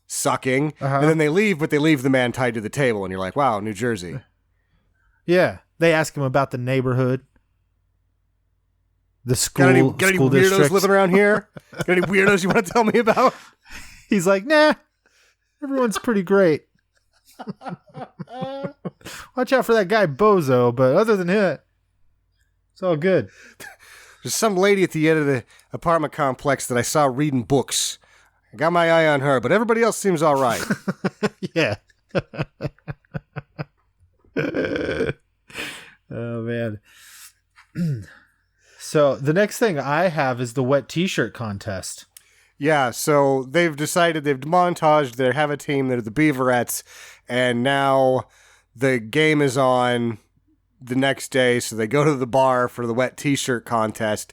sucking, and then they leave, but they leave the man tied to the table, and you're like, wow, New Jersey. Yeah. They ask him about the neighborhood. The school. Got any weirdos districts. living around here? Got any weirdos you want to tell me about? He's like, nah, everyone's pretty great. Watch out for that guy Bozo, but other than that, it's all good. There's some lady at the end of the apartment complex that I saw reading books. I got my eye on her, but everybody else seems all right. Yeah. Oh, man. So the next thing I have is the wet t-shirt contest. Yeah, so they've decided they've montaged, they have a team, they're the Beaverettes, and now the game is on the next day, so they go to the bar for the wet t-shirt contest.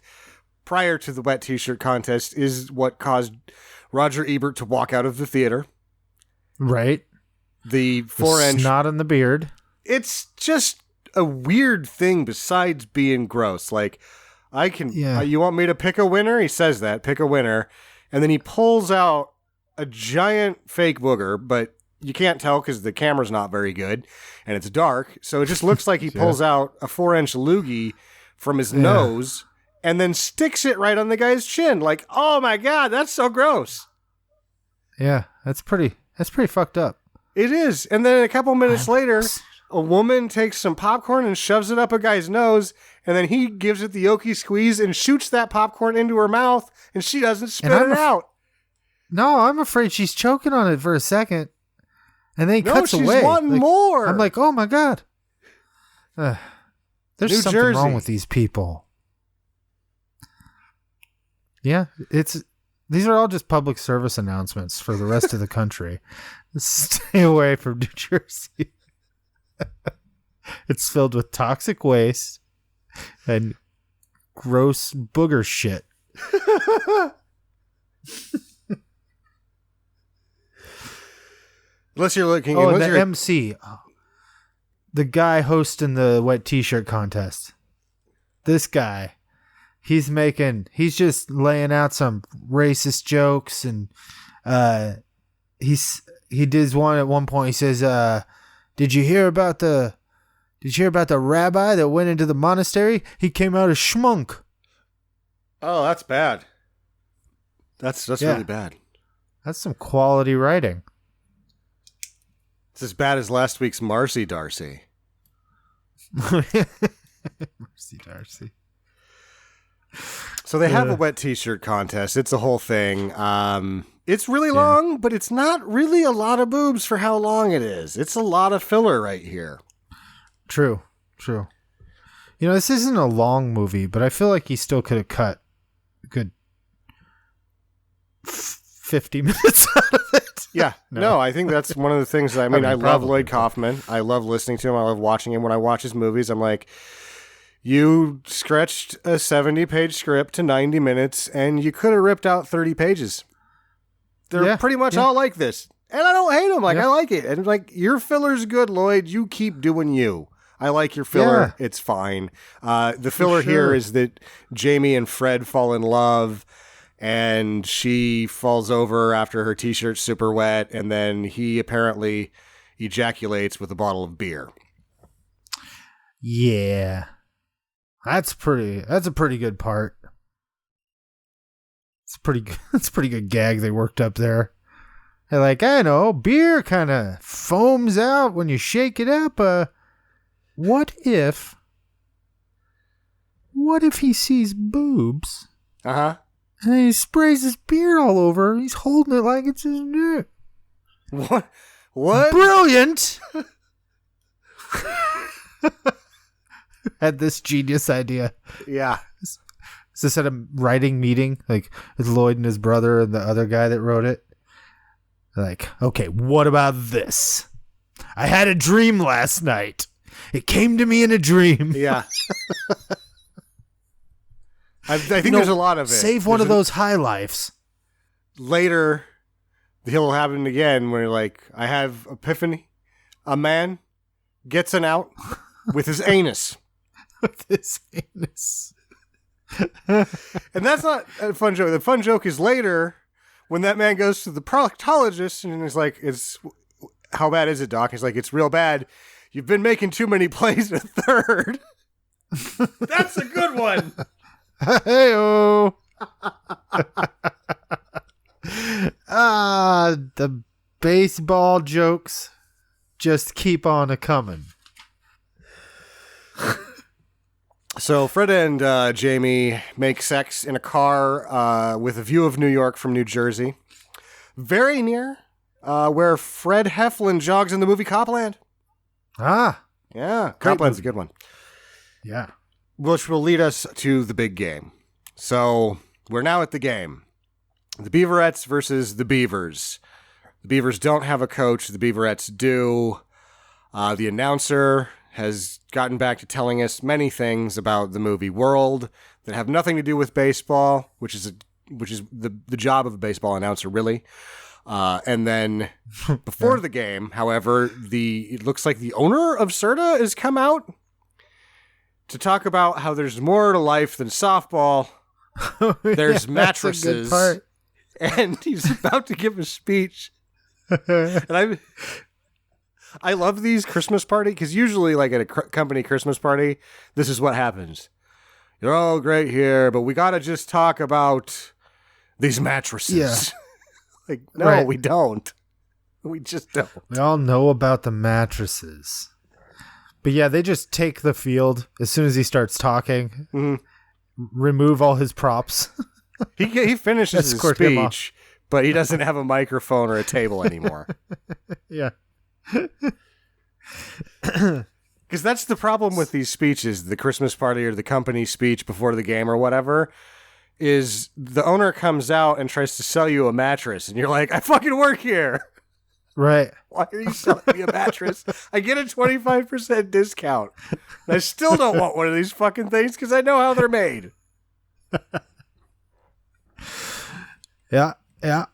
Prior to the wet t-shirt contest is what caused Roger Ebert to walk out of the theater. Right. The 4-inch... snot in the beard. It's just a weird thing besides being gross. Like, I can... you want me to pick a winner? He says that. Pick a winner. And then he pulls out a giant fake booger, but you can't tell because the camera's not very good and it's dark. So it just looks like he pulls out a 4-inch loogie from his nose and then sticks it right on the guy's chin. Like, oh my God, that's so gross. Yeah, that's pretty fucked up. It is. And then a couple minutes later, a woman takes some popcorn and shoves it up a guy's nose, and then he gives it the Yoki squeeze and shoots that popcorn into her mouth, and she doesn't spit it out. No, I'm afraid she's choking on it for a second, and then he cuts away. She's wanting more. I'm like, oh my God. There's New something Jersey. wrong with these people. Yeah, these are all just public service announcements for the rest of the country. Stay away from New Jersey. It's filled with toxic waste and gross booger shit. Unless you're looking... Oh, and the MC. The guy hosting the wet t-shirt contest. This guy. He's just laying out some racist jokes, and he did one at one point. He says, did you hear about the rabbi that went into the monastery? He came out a schmunk. Oh, that's bad. That's really bad. That's some quality writing. It's as bad as last week's Marcy Darcy. Mercy Darcy. So they have a wet t-shirt contest. It's a whole thing. It's really long, but it's not really a lot of boobs for how long it is. It's a lot of filler right here. True. You know, this isn't a long movie, but I feel like he still could have cut a good 50 minutes out of it. Yeah. No, I think that's one of the things that, I love Lloyd probably. Kaufman. I love listening to him. I love watching him. When I watch his movies, I'm like, you stretched a 70-page script to 90 minutes, and you could have ripped out 30 pages. They're pretty much all like this. And I don't hate them. I like it. And your filler's good, Lloyd. You keep doing you. I like your filler. Yeah. It's fine. The filler here is that Jamie and Fred fall in love, and she falls over after her t-shirt's super wet, and then he apparently ejaculates with a bottle of beer. Yeah. That's a pretty good part. It's a pretty good gag they worked up there. They're like, I know, beer kind of foams out when you shake it up. What if he sees boobs? Uh-huh. And he sprays his beer all over. He's holding it like it's his dick. What? Brilliant! Had this genius idea. Yeah. Is this at a writing meeting? Like, it's Lloyd and his brother and the other guy that wrote it? They're like, okay, what about this? I had a dream last night. It came to me in a dream. Yeah. I think there's a lot of it. Save one of those high lifes. Later, he'll happen again where I have epiphany. A man gets an out with his anus. With his anus. And that's not a fun joke. The fun joke is later when that man goes to the proctologist and is like, how bad is it, doc? He's like, it's real bad. You've been making too many plays a third. That's a good one. Hey-oh. The baseball jokes just keep on a-coming. So Fred and Jamie make sex in a car with a view of New York from New Jersey. Very near where Fred Heflin jogs in the movie Copland. Ah. Yeah, Copland's a good one. Yeah. Which will lead us to the big game. So we're now at the game. The Beaverettes versus the Beavers. The Beavers don't have a coach. The Beaverettes do. The announcer has gotten back to telling us many things about the movie world that have nothing to do with baseball, which is the job of a baseball announcer, really. And then before the game, however, it looks like the owner of Serta has come out to talk about how there's more to life than softball. There's mattresses. That's a good part. And he's about to give a speech. And I love these Christmas party because usually at a company Christmas party, this is what happens. You're all great here, but we got to just talk about these mattresses. Yeah. No, right. We don't. We just don't. We all know about the mattresses. But yeah, they just take the field as soon as he starts talking, remove all his props. He finishes his speech, but he doesn't have a microphone or a table anymore. Yeah. Because that's the problem with these speeches, the Christmas party or the company speech before the game or whatever, is the owner comes out and tries to sell you a mattress, and you're like, I fucking work here. Right. Why are you selling me a mattress? I get a 25% discount. And I still don't want one of these fucking things because I know how they're made. Yeah, yeah.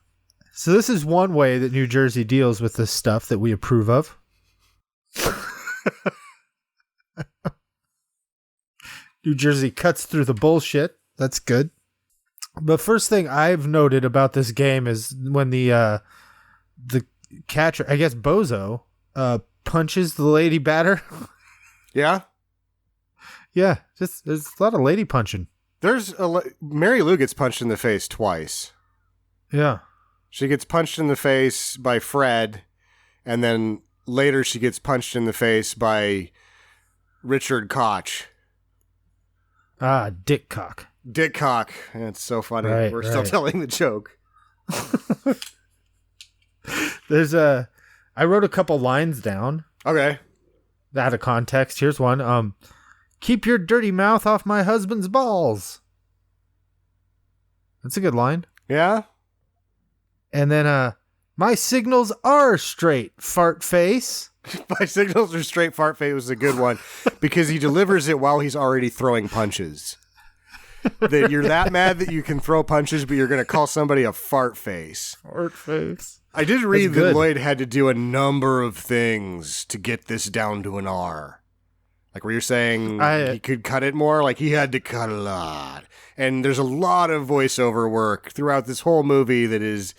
So this is one way that New Jersey deals with this stuff that we approve of. New Jersey cuts through the bullshit. That's good. But first thing I've noted about this game is when the catcher, I guess Bozo, punches the lady batter. Yeah? Yeah, just there's a lot of lady punching. Mary Lou gets punched in the face twice. Yeah. She gets punched in the face by Fred, and then later she gets punched in the face by Richard Koch. Dick Cock. Dick Cock. It's so funny. Right, We're still telling the joke. I wrote a couple lines down. Okay. Out of context. Here's one. Keep your dirty mouth off my husband's balls. That's a good line. Yeah? And then, my signals are straight, fart face. My signals are straight, fart face was a good one because he delivers it while he's already throwing punches. That you're that mad that you can throw punches, but you're going to call somebody a fart face. Fart face. I did read that Lloyd had to do a number of things to get this down to an R. Like where you're saying he could cut it more, like he had to cut a lot. And there's a lot of voiceover work throughout this whole movie that is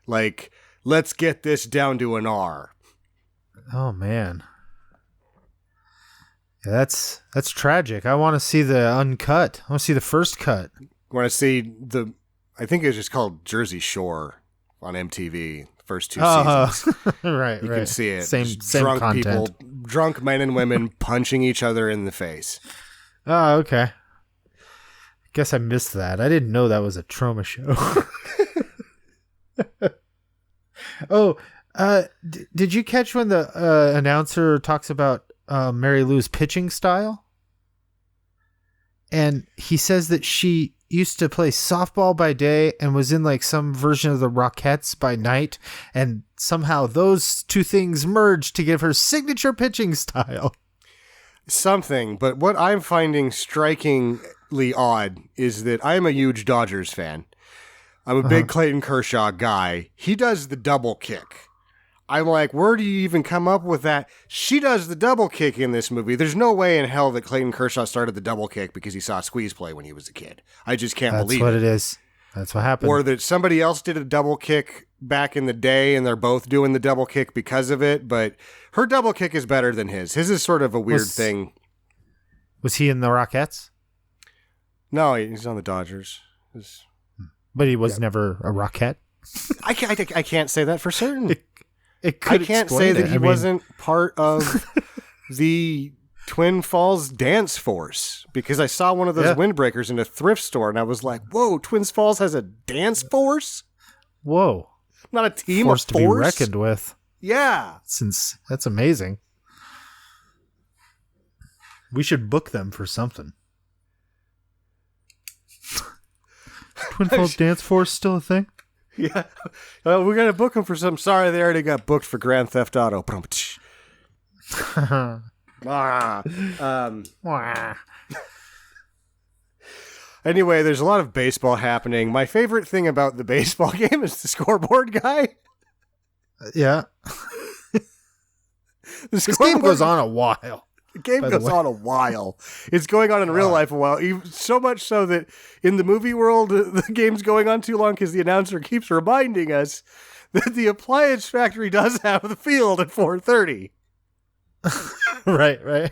like, let's get this down to an R. Oh, man. Yeah, that's tragic. I want to see the uncut. I want to see the first cut. Want to see I think it's just called Jersey Shore on MTV. First 2 seasons. Right, you can see it. Same drunk content. people, drunk men and women punching each other in the face. Oh, okay. Guess I missed that. I didn't know that was a trauma show. Did you catch when the announcer talks about Mary Lou's pitching style? And he says that she used to play softball by day and was in like some version of the Rockettes by night, and somehow those two things merged to give her signature pitching style. Something, but what I'm finding strikingly odd is that I'm a huge Dodgers fan. I'm a big Clayton Kershaw guy. He does the double kick. I'm like, where do you even come up with that? She does the double kick in this movie. There's no way in hell that Clayton Kershaw started the double kick because he saw Squeeze play when he was a kid. I just can't believe it. That's what it is. That's what happened. Or that somebody else did a double kick back in the day and they're both doing the double kick because of it, but her double kick is better than his. His is sort of a weird thing. Was he in the Rockettes? No, he's on the Dodgers. But he was never a Rockette? I can't say that for certain. It could I can't say that he wasn't part of the Twin Falls dance force because I saw one of those windbreakers in a thrift store and I was like, whoa, Twin Falls has a dance force? Whoa. Not a team Force of to be reckoned with. Yeah. Since that's amazing. We should book them for something. Twin Falls Dance Force still a thing? Yeah. We're going to book them for something. Sorry, they already got booked for Grand Theft Auto. Anyway, there's a lot of baseball happening. My favorite thing about the baseball game is the scoreboard guy. Yeah. This game goes on a while. The game goes on a while. It's going on in real life a while. So much so that in the movie world, the game's going on too long because the announcer keeps reminding us that the appliance factory does have the field at 4:30. Right.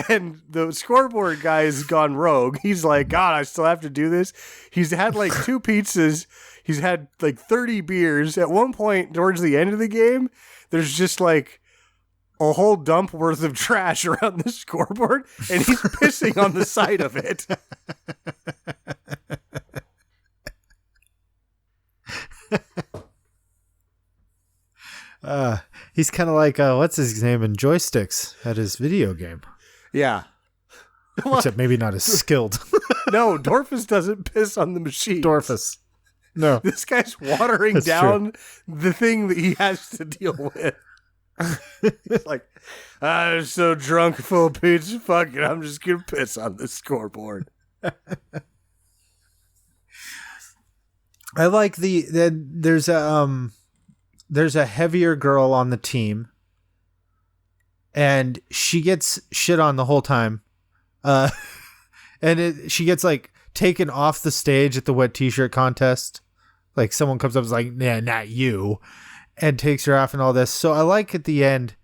And the scoreboard guy has gone rogue. He's like, God, I still have to do this. He's had like 2 pizzas. He's had like 30 beers. At one point towards the end of the game, there's just like a whole dump worth of trash around the scoreboard, and he's pissing on the side of it. He's kind of like, what's his name in Joysticks at his video game. Yeah. Except maybe not as skilled. No, Dorfus doesn't piss on the machine. Dorfus. No. This guy's watering down the thing that he has to deal with. It's like, I'm so drunk, full of pizza. Fuck it, I'm just gonna piss on the scoreboard. I like there's a heavier girl on the team, and she gets shit on the whole time, and she gets like taken off the stage at the wet t-shirt contest. Like someone comes up and is like, "Nah, not you." And takes her off and all this. So I like at the end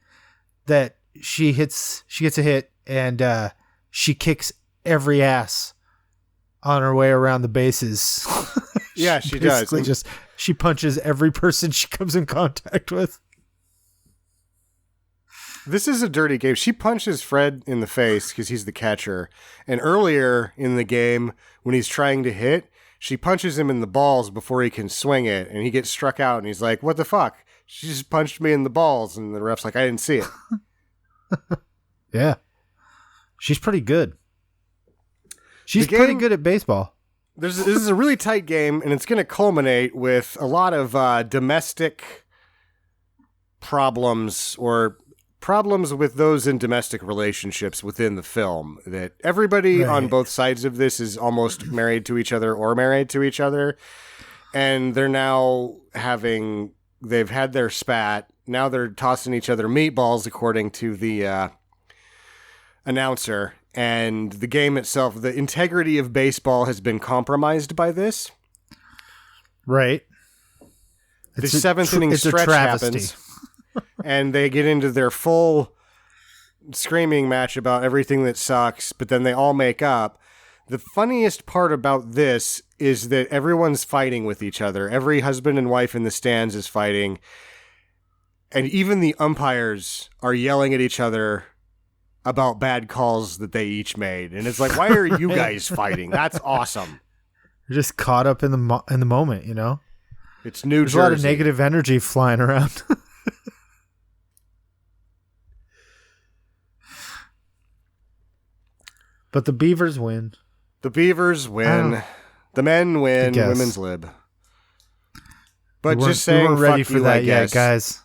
that she gets a hit and she kicks every ass on her way around the bases. Yeah, she does. Just She punches every person she comes in contact with. This is a dirty game. She punches Fred in the face because he's the catcher. And earlier in the game, when he's trying to hit, she punches him in the balls before he can swing it. And he gets struck out. And he's like, what the fuck? She just punched me in the balls. And the ref's like, I didn't see it. Yeah. She's pretty good. She's pretty good at baseball. This is a really tight game. And it's going to culminate with a lot of domestic problems or problems with those in domestic relationships within the film, that everybody on both sides of this is almost married to each other or married to each other. And they're now they've had their spat. Now they're tossing each other meatballs, according to the announcer. And the game itself, the integrity of baseball has been compromised by this. Right. The seventh inning stretch happens. And they get into their full screaming match about everything that sucks, but then they all make up. The funniest part about this is that everyone's fighting with each other. Every husband and wife in the stands is fighting. And even the umpires are yelling at each other about bad calls that they each made. And it's like, why are you guys fighting? That's awesome. You're just caught up in the moment, you know? It's New Jersey. There's a lot of negative energy flying around. But the Beavers win. The Beavers win. The men win. Women's lib. But just saying, we weren't ready for that yet, guys.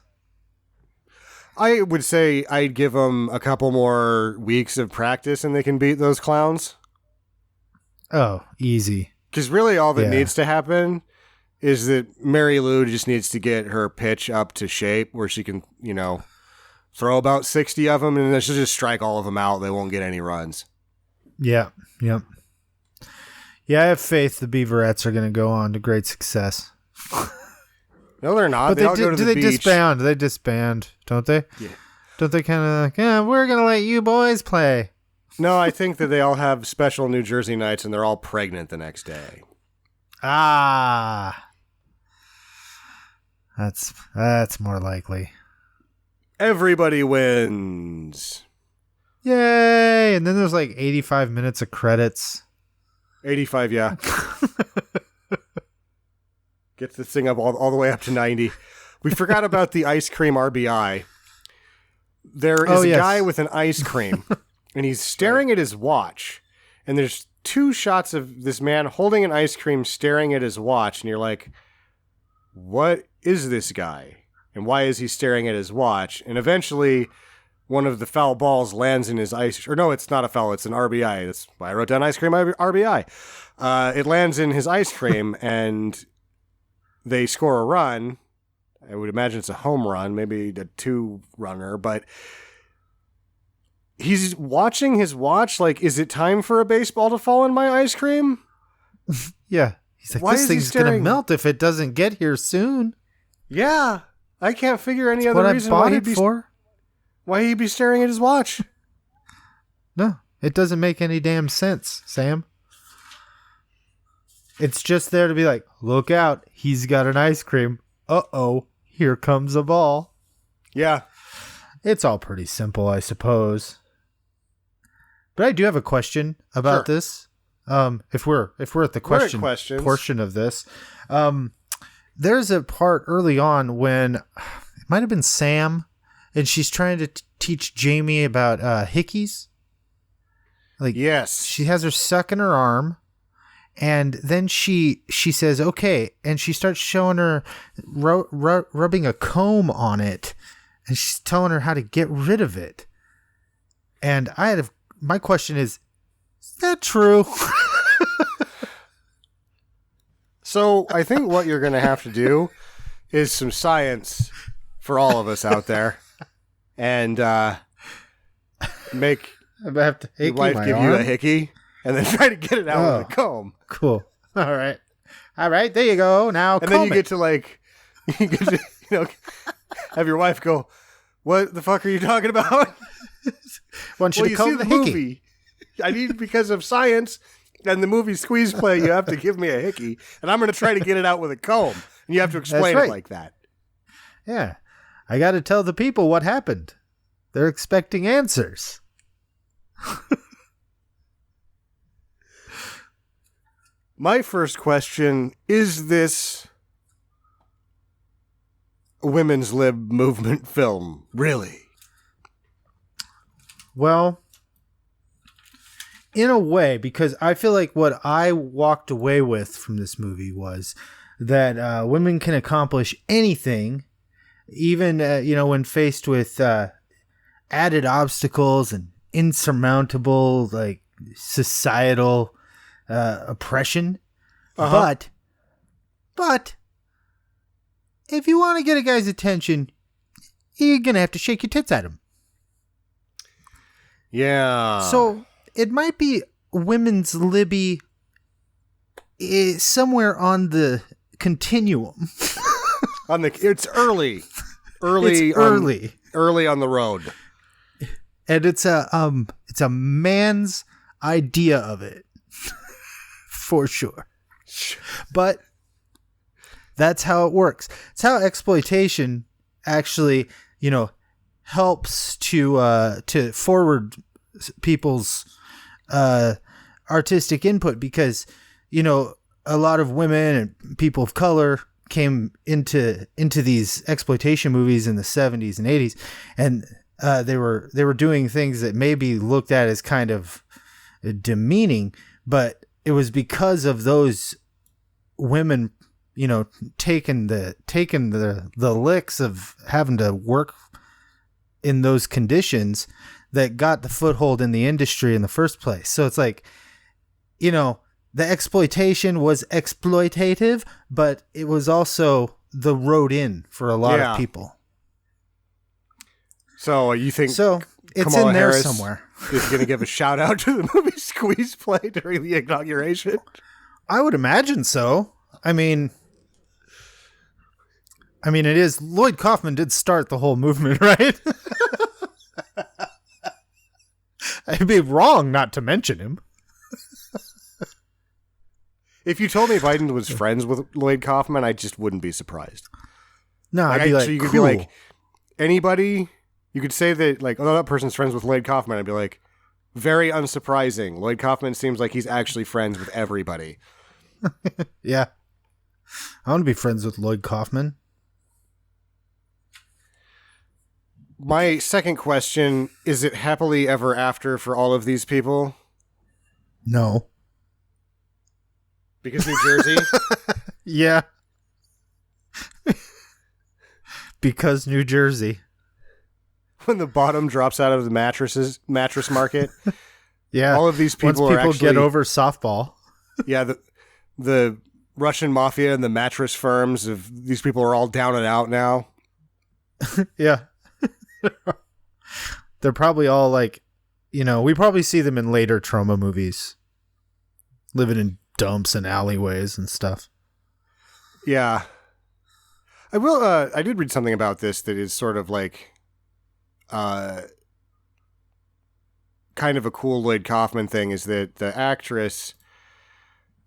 I would say I'd give them a couple more weeks of practice and they can beat those clowns. Oh, easy. Because really all that needs to happen is that Mary Lou just needs to get her pitch up to shape where she can, throw about 60 of them and then she'll just strike all of them out. They won't get any runs. Yeah. Yep. Yeah, I have faith the Beaverettes are going to go on to great success. No, they're not. But they all go to the beach. Disband? They disband, don't they? Yeah. Don't they kind of we're going to let you boys play? No, I think that they all have special New Jersey nights and they're all pregnant the next day. Ah. That's more likely. Everybody wins. Yay! And then there's like 85 minutes of credits. 85, yeah. Gets this thing up all the way up to 90. We forgot about the ice cream RBI. There is a guy with an ice cream, and he's staring at his watch. And there's two shots of this man holding an ice cream staring at his watch. And you're like, what is this guy? And why is he staring at his watch? And eventually, one of the foul balls lands in his ice... Or no, it's not a foul. It's an RBI. That's why I wrote down ice cream RBI. It lands in his ice cream, and they score a run. I would imagine it's a home run, maybe a two-runner, but he's watching his watch like, is it time for a baseball to fall in my ice cream? Yeah. He's like, this thing's going to melt if it doesn't get here soon. Yeah. I can't figure any other reason why he'd be staring at his watch. No, it doesn't make any damn sense, Sam. It's just there to be like, look out, he's got an ice cream. Uh-oh, here comes a ball. Yeah. It's all pretty simple, I suppose. But I do have a question about this. If we're at the question portion of this. There's a part early on when it might have been Sam, and she's trying to teach Jamie about hickeys. Like, yes, she has her suck in her arm, and then she says, okay, and she starts showing her rubbing a comb on it, and she's telling her how to get rid of it. And my question is that true? So I think what you're going to have to do is some science for all of us out there, and make your wife give you a hickey, and then try to get it out with a comb. Cool. All right. There you go. Now, and then you get to have your wife go, "What the fuck are you talking about?" Want you to comb the hickey. Movie. I need, because of science and the movie Squeeze Play, you have to give me a hickey, and I'm going to try to get it out with a comb. You have to explain it like that. Yeah. I got to tell the people what happened. They're expecting answers. My first question, is this a women's lib movement film? Really? Well, in a way, because I feel like what I walked away with from this movie was that women can accomplish anything, even, when faced with added obstacles and insurmountable, like, societal oppression. But if you want to get a guy's attention, you're going to have to shake your tits at him. Yeah. So it might be women's libby somewhere on the continuum. It's early. Early on the road. And it's a man's idea of it. For sure. But that's how it works. It's how exploitation actually, helps to forward people's artistic input, because a lot of women and people of color came into these exploitation movies in the 70s and 80s, and they were doing things that maybe looked at as kind of demeaning, but it was because of those women, taking the licks of having to work in those conditions that got the foothold in the industry in the first place. So it's like, the exploitation was exploitative, but it was also the road in for a lot of people. So you think it's Kamala in there Harris somewhere is going to give a shout out to the movie Squeeze Play during the inauguration? I would imagine so. I mean, it is. Lloyd Kaufman did start the whole movement, right? I'd be wrong not to mention him. If you told me Biden was friends with Lloyd Kaufman, I just wouldn't be surprised. No, I'd be like, so you could cool. be like, anybody, you could say that, like, oh, that person's friends with Lloyd Kaufman. I'd be like, very unsurprising. Lloyd Kaufman seems like he's actually friends with everybody. Yeah. I want to be friends with Lloyd Kaufman. My second question, is it happily ever after for all of these people? No. Because New Jersey? Yeah. Because New Jersey. When the bottom drops out of the mattress market. Yeah. All of these people Once people actually get over softball. Yeah, the Russian mafia and the mattress firms of these people are all down and out now. Yeah. They're probably all like, we probably see them in later trauma movies, living in dumps and alleyways and stuff. Yeah. I did read something about this that is sort of like kind of a cool Lloyd Kaufman thing, is that the actress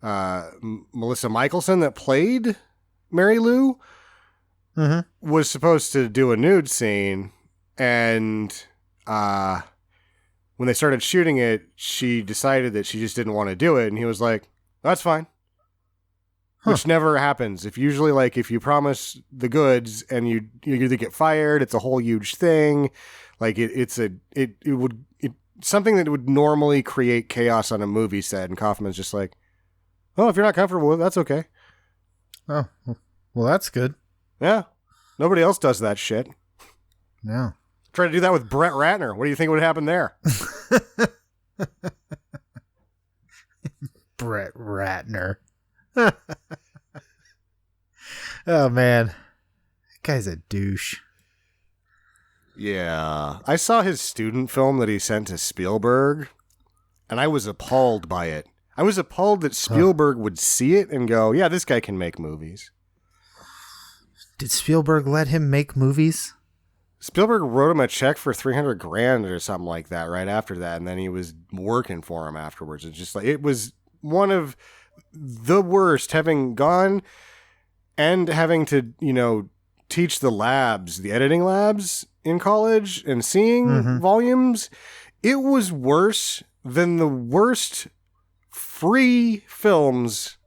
Melissa Michelson that played Mary Lou was supposed to do a nude scene, and when they started shooting it, she decided that she just didn't want to do it, and he was like, that's fine. Which never happens. If usually, like, if you promise the goods and you either get fired, it's a whole huge thing. Like it's something that would normally create chaos on a movie set, and Kaufman's just like, oh, if you're not comfortable with it, that's okay. Oh, well, that's good. Yeah. Nobody else does that shit. No. Try to do that with Brett Ratner. What do you think would happen there? Brett Ratner. Oh, man. That guy's a douche. Yeah. I saw his student film that he sent to Spielberg, and I was appalled by it. I was appalled that Spielberg would see it and go, yeah, this guy can make movies. Did Spielberg let him make movies? Spielberg wrote him a check for $300,000 or something like that right after that, and then he was working for him afterwards. It's just like, it was one of the worst, having gone and having to, teach the editing labs in college and seeing volumes, it was worse than the worst free films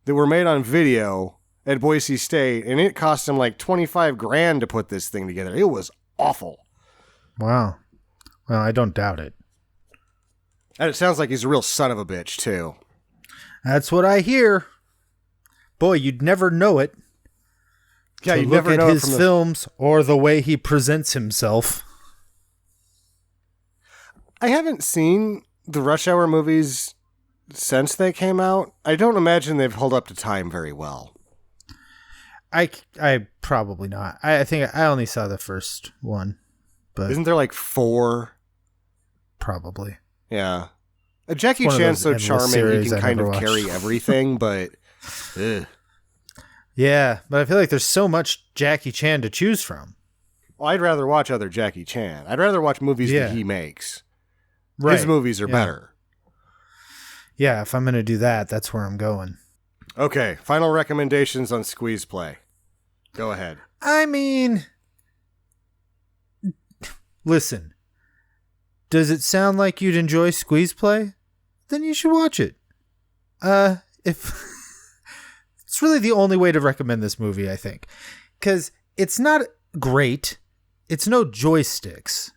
that were made on video at Boise State, and it cost him like $25,000 to put this thing together. It was awful. Wow. Well, I don't doubt it. And it sounds like he's a real son of a bitch, too. That's what I hear. Boy, you'd never know it. Yeah, you look never at know his films or the way he presents himself. I haven't seen the Rush Hour movies since they came out. I don't imagine they've held up to time very well. I probably not. I think I only saw the first one, but isn't there like 4? Probably. Yeah. Jackie Chan's so charming he can kind of carry everything, but ugh. Yeah, but I feel like there's so much Jackie Chan to choose from. Well, I'd rather watch other Jackie Chan. I'd rather watch movies that he makes. Right. His movies are better. Yeah, if I'm going to do that, that's where I'm going. Okay, final recommendations on Squeeze Play. Go ahead. I mean, listen, does it sound like you'd enjoy Squeeze Play? Then you should watch it. If it's really the only way to recommend this movie, I think, because it's not great. It's no joysticks.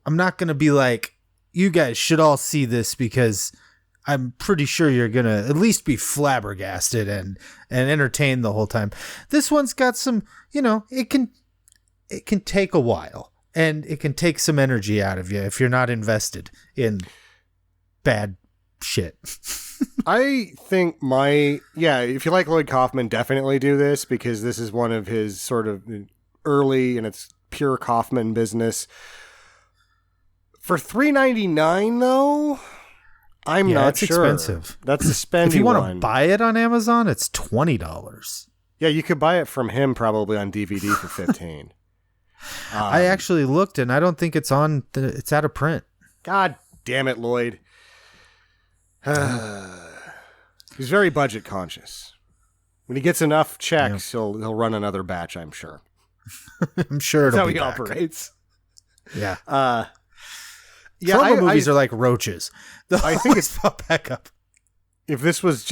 I'm not going to be like, you guys should all see this because I'm pretty sure you're going to at least be flabbergasted and entertained the whole time. This one's got some, it can take a while and it can take some energy out of you if you're not invested in bad shit. I think if you like Lloyd Kaufman, definitely do this because this is one of his sort of early and it's pure Kaufman business. For $3.99 though, I'm not sure. It's expensive. That's a spendy If you want one. to buy it on Amazon, it's $20. Yeah, you could buy it from him probably on DVD for $15. I actually looked and I don't think it's it's out of print. God damn it, Lloyd. He's very budget conscious. When he gets enough checks, he'll run another batch, I'm sure. I'm sure it'll That's how be he back. operates. Yeah. Yeah, movies are like roaches. I think it's pop back up. If this was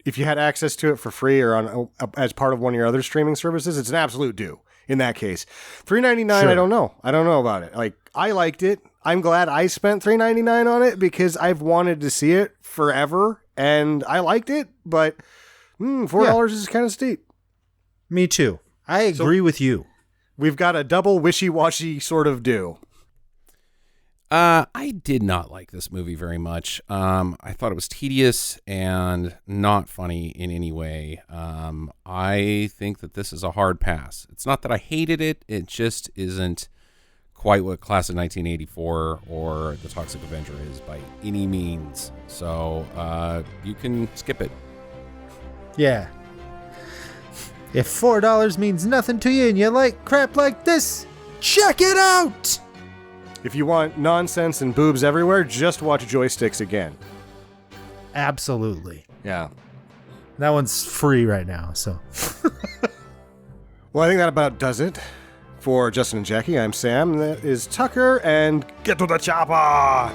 if you had access to it for free or as part of one of your other streaming services, it's an absolute do. In that case, $3.99. Sure. I don't know about it. Like, I liked it. I'm glad I spent $3.99 on it because I've wanted to see it forever, and I liked it. But $4 is kind of steep. Me too. I agree with you. We've got a double wishy-washy sort of do. I did not like this movie very much. I thought it was tedious and not funny in any way. I think that this is a hard pass. It's not that I hated it. It just isn't quite what Class of 1984 or The Toxic Avenger is by any means. So you can skip it. Yeah. If $4 means nothing to you and you like crap like this, check it out! If you want nonsense and boobs everywhere, just watch Joysticks again. Absolutely. Yeah. That one's free right now, so. Well, I think that about does it. For Justin and Jackie, I'm Sam. That is Tucker, and get to the chopper!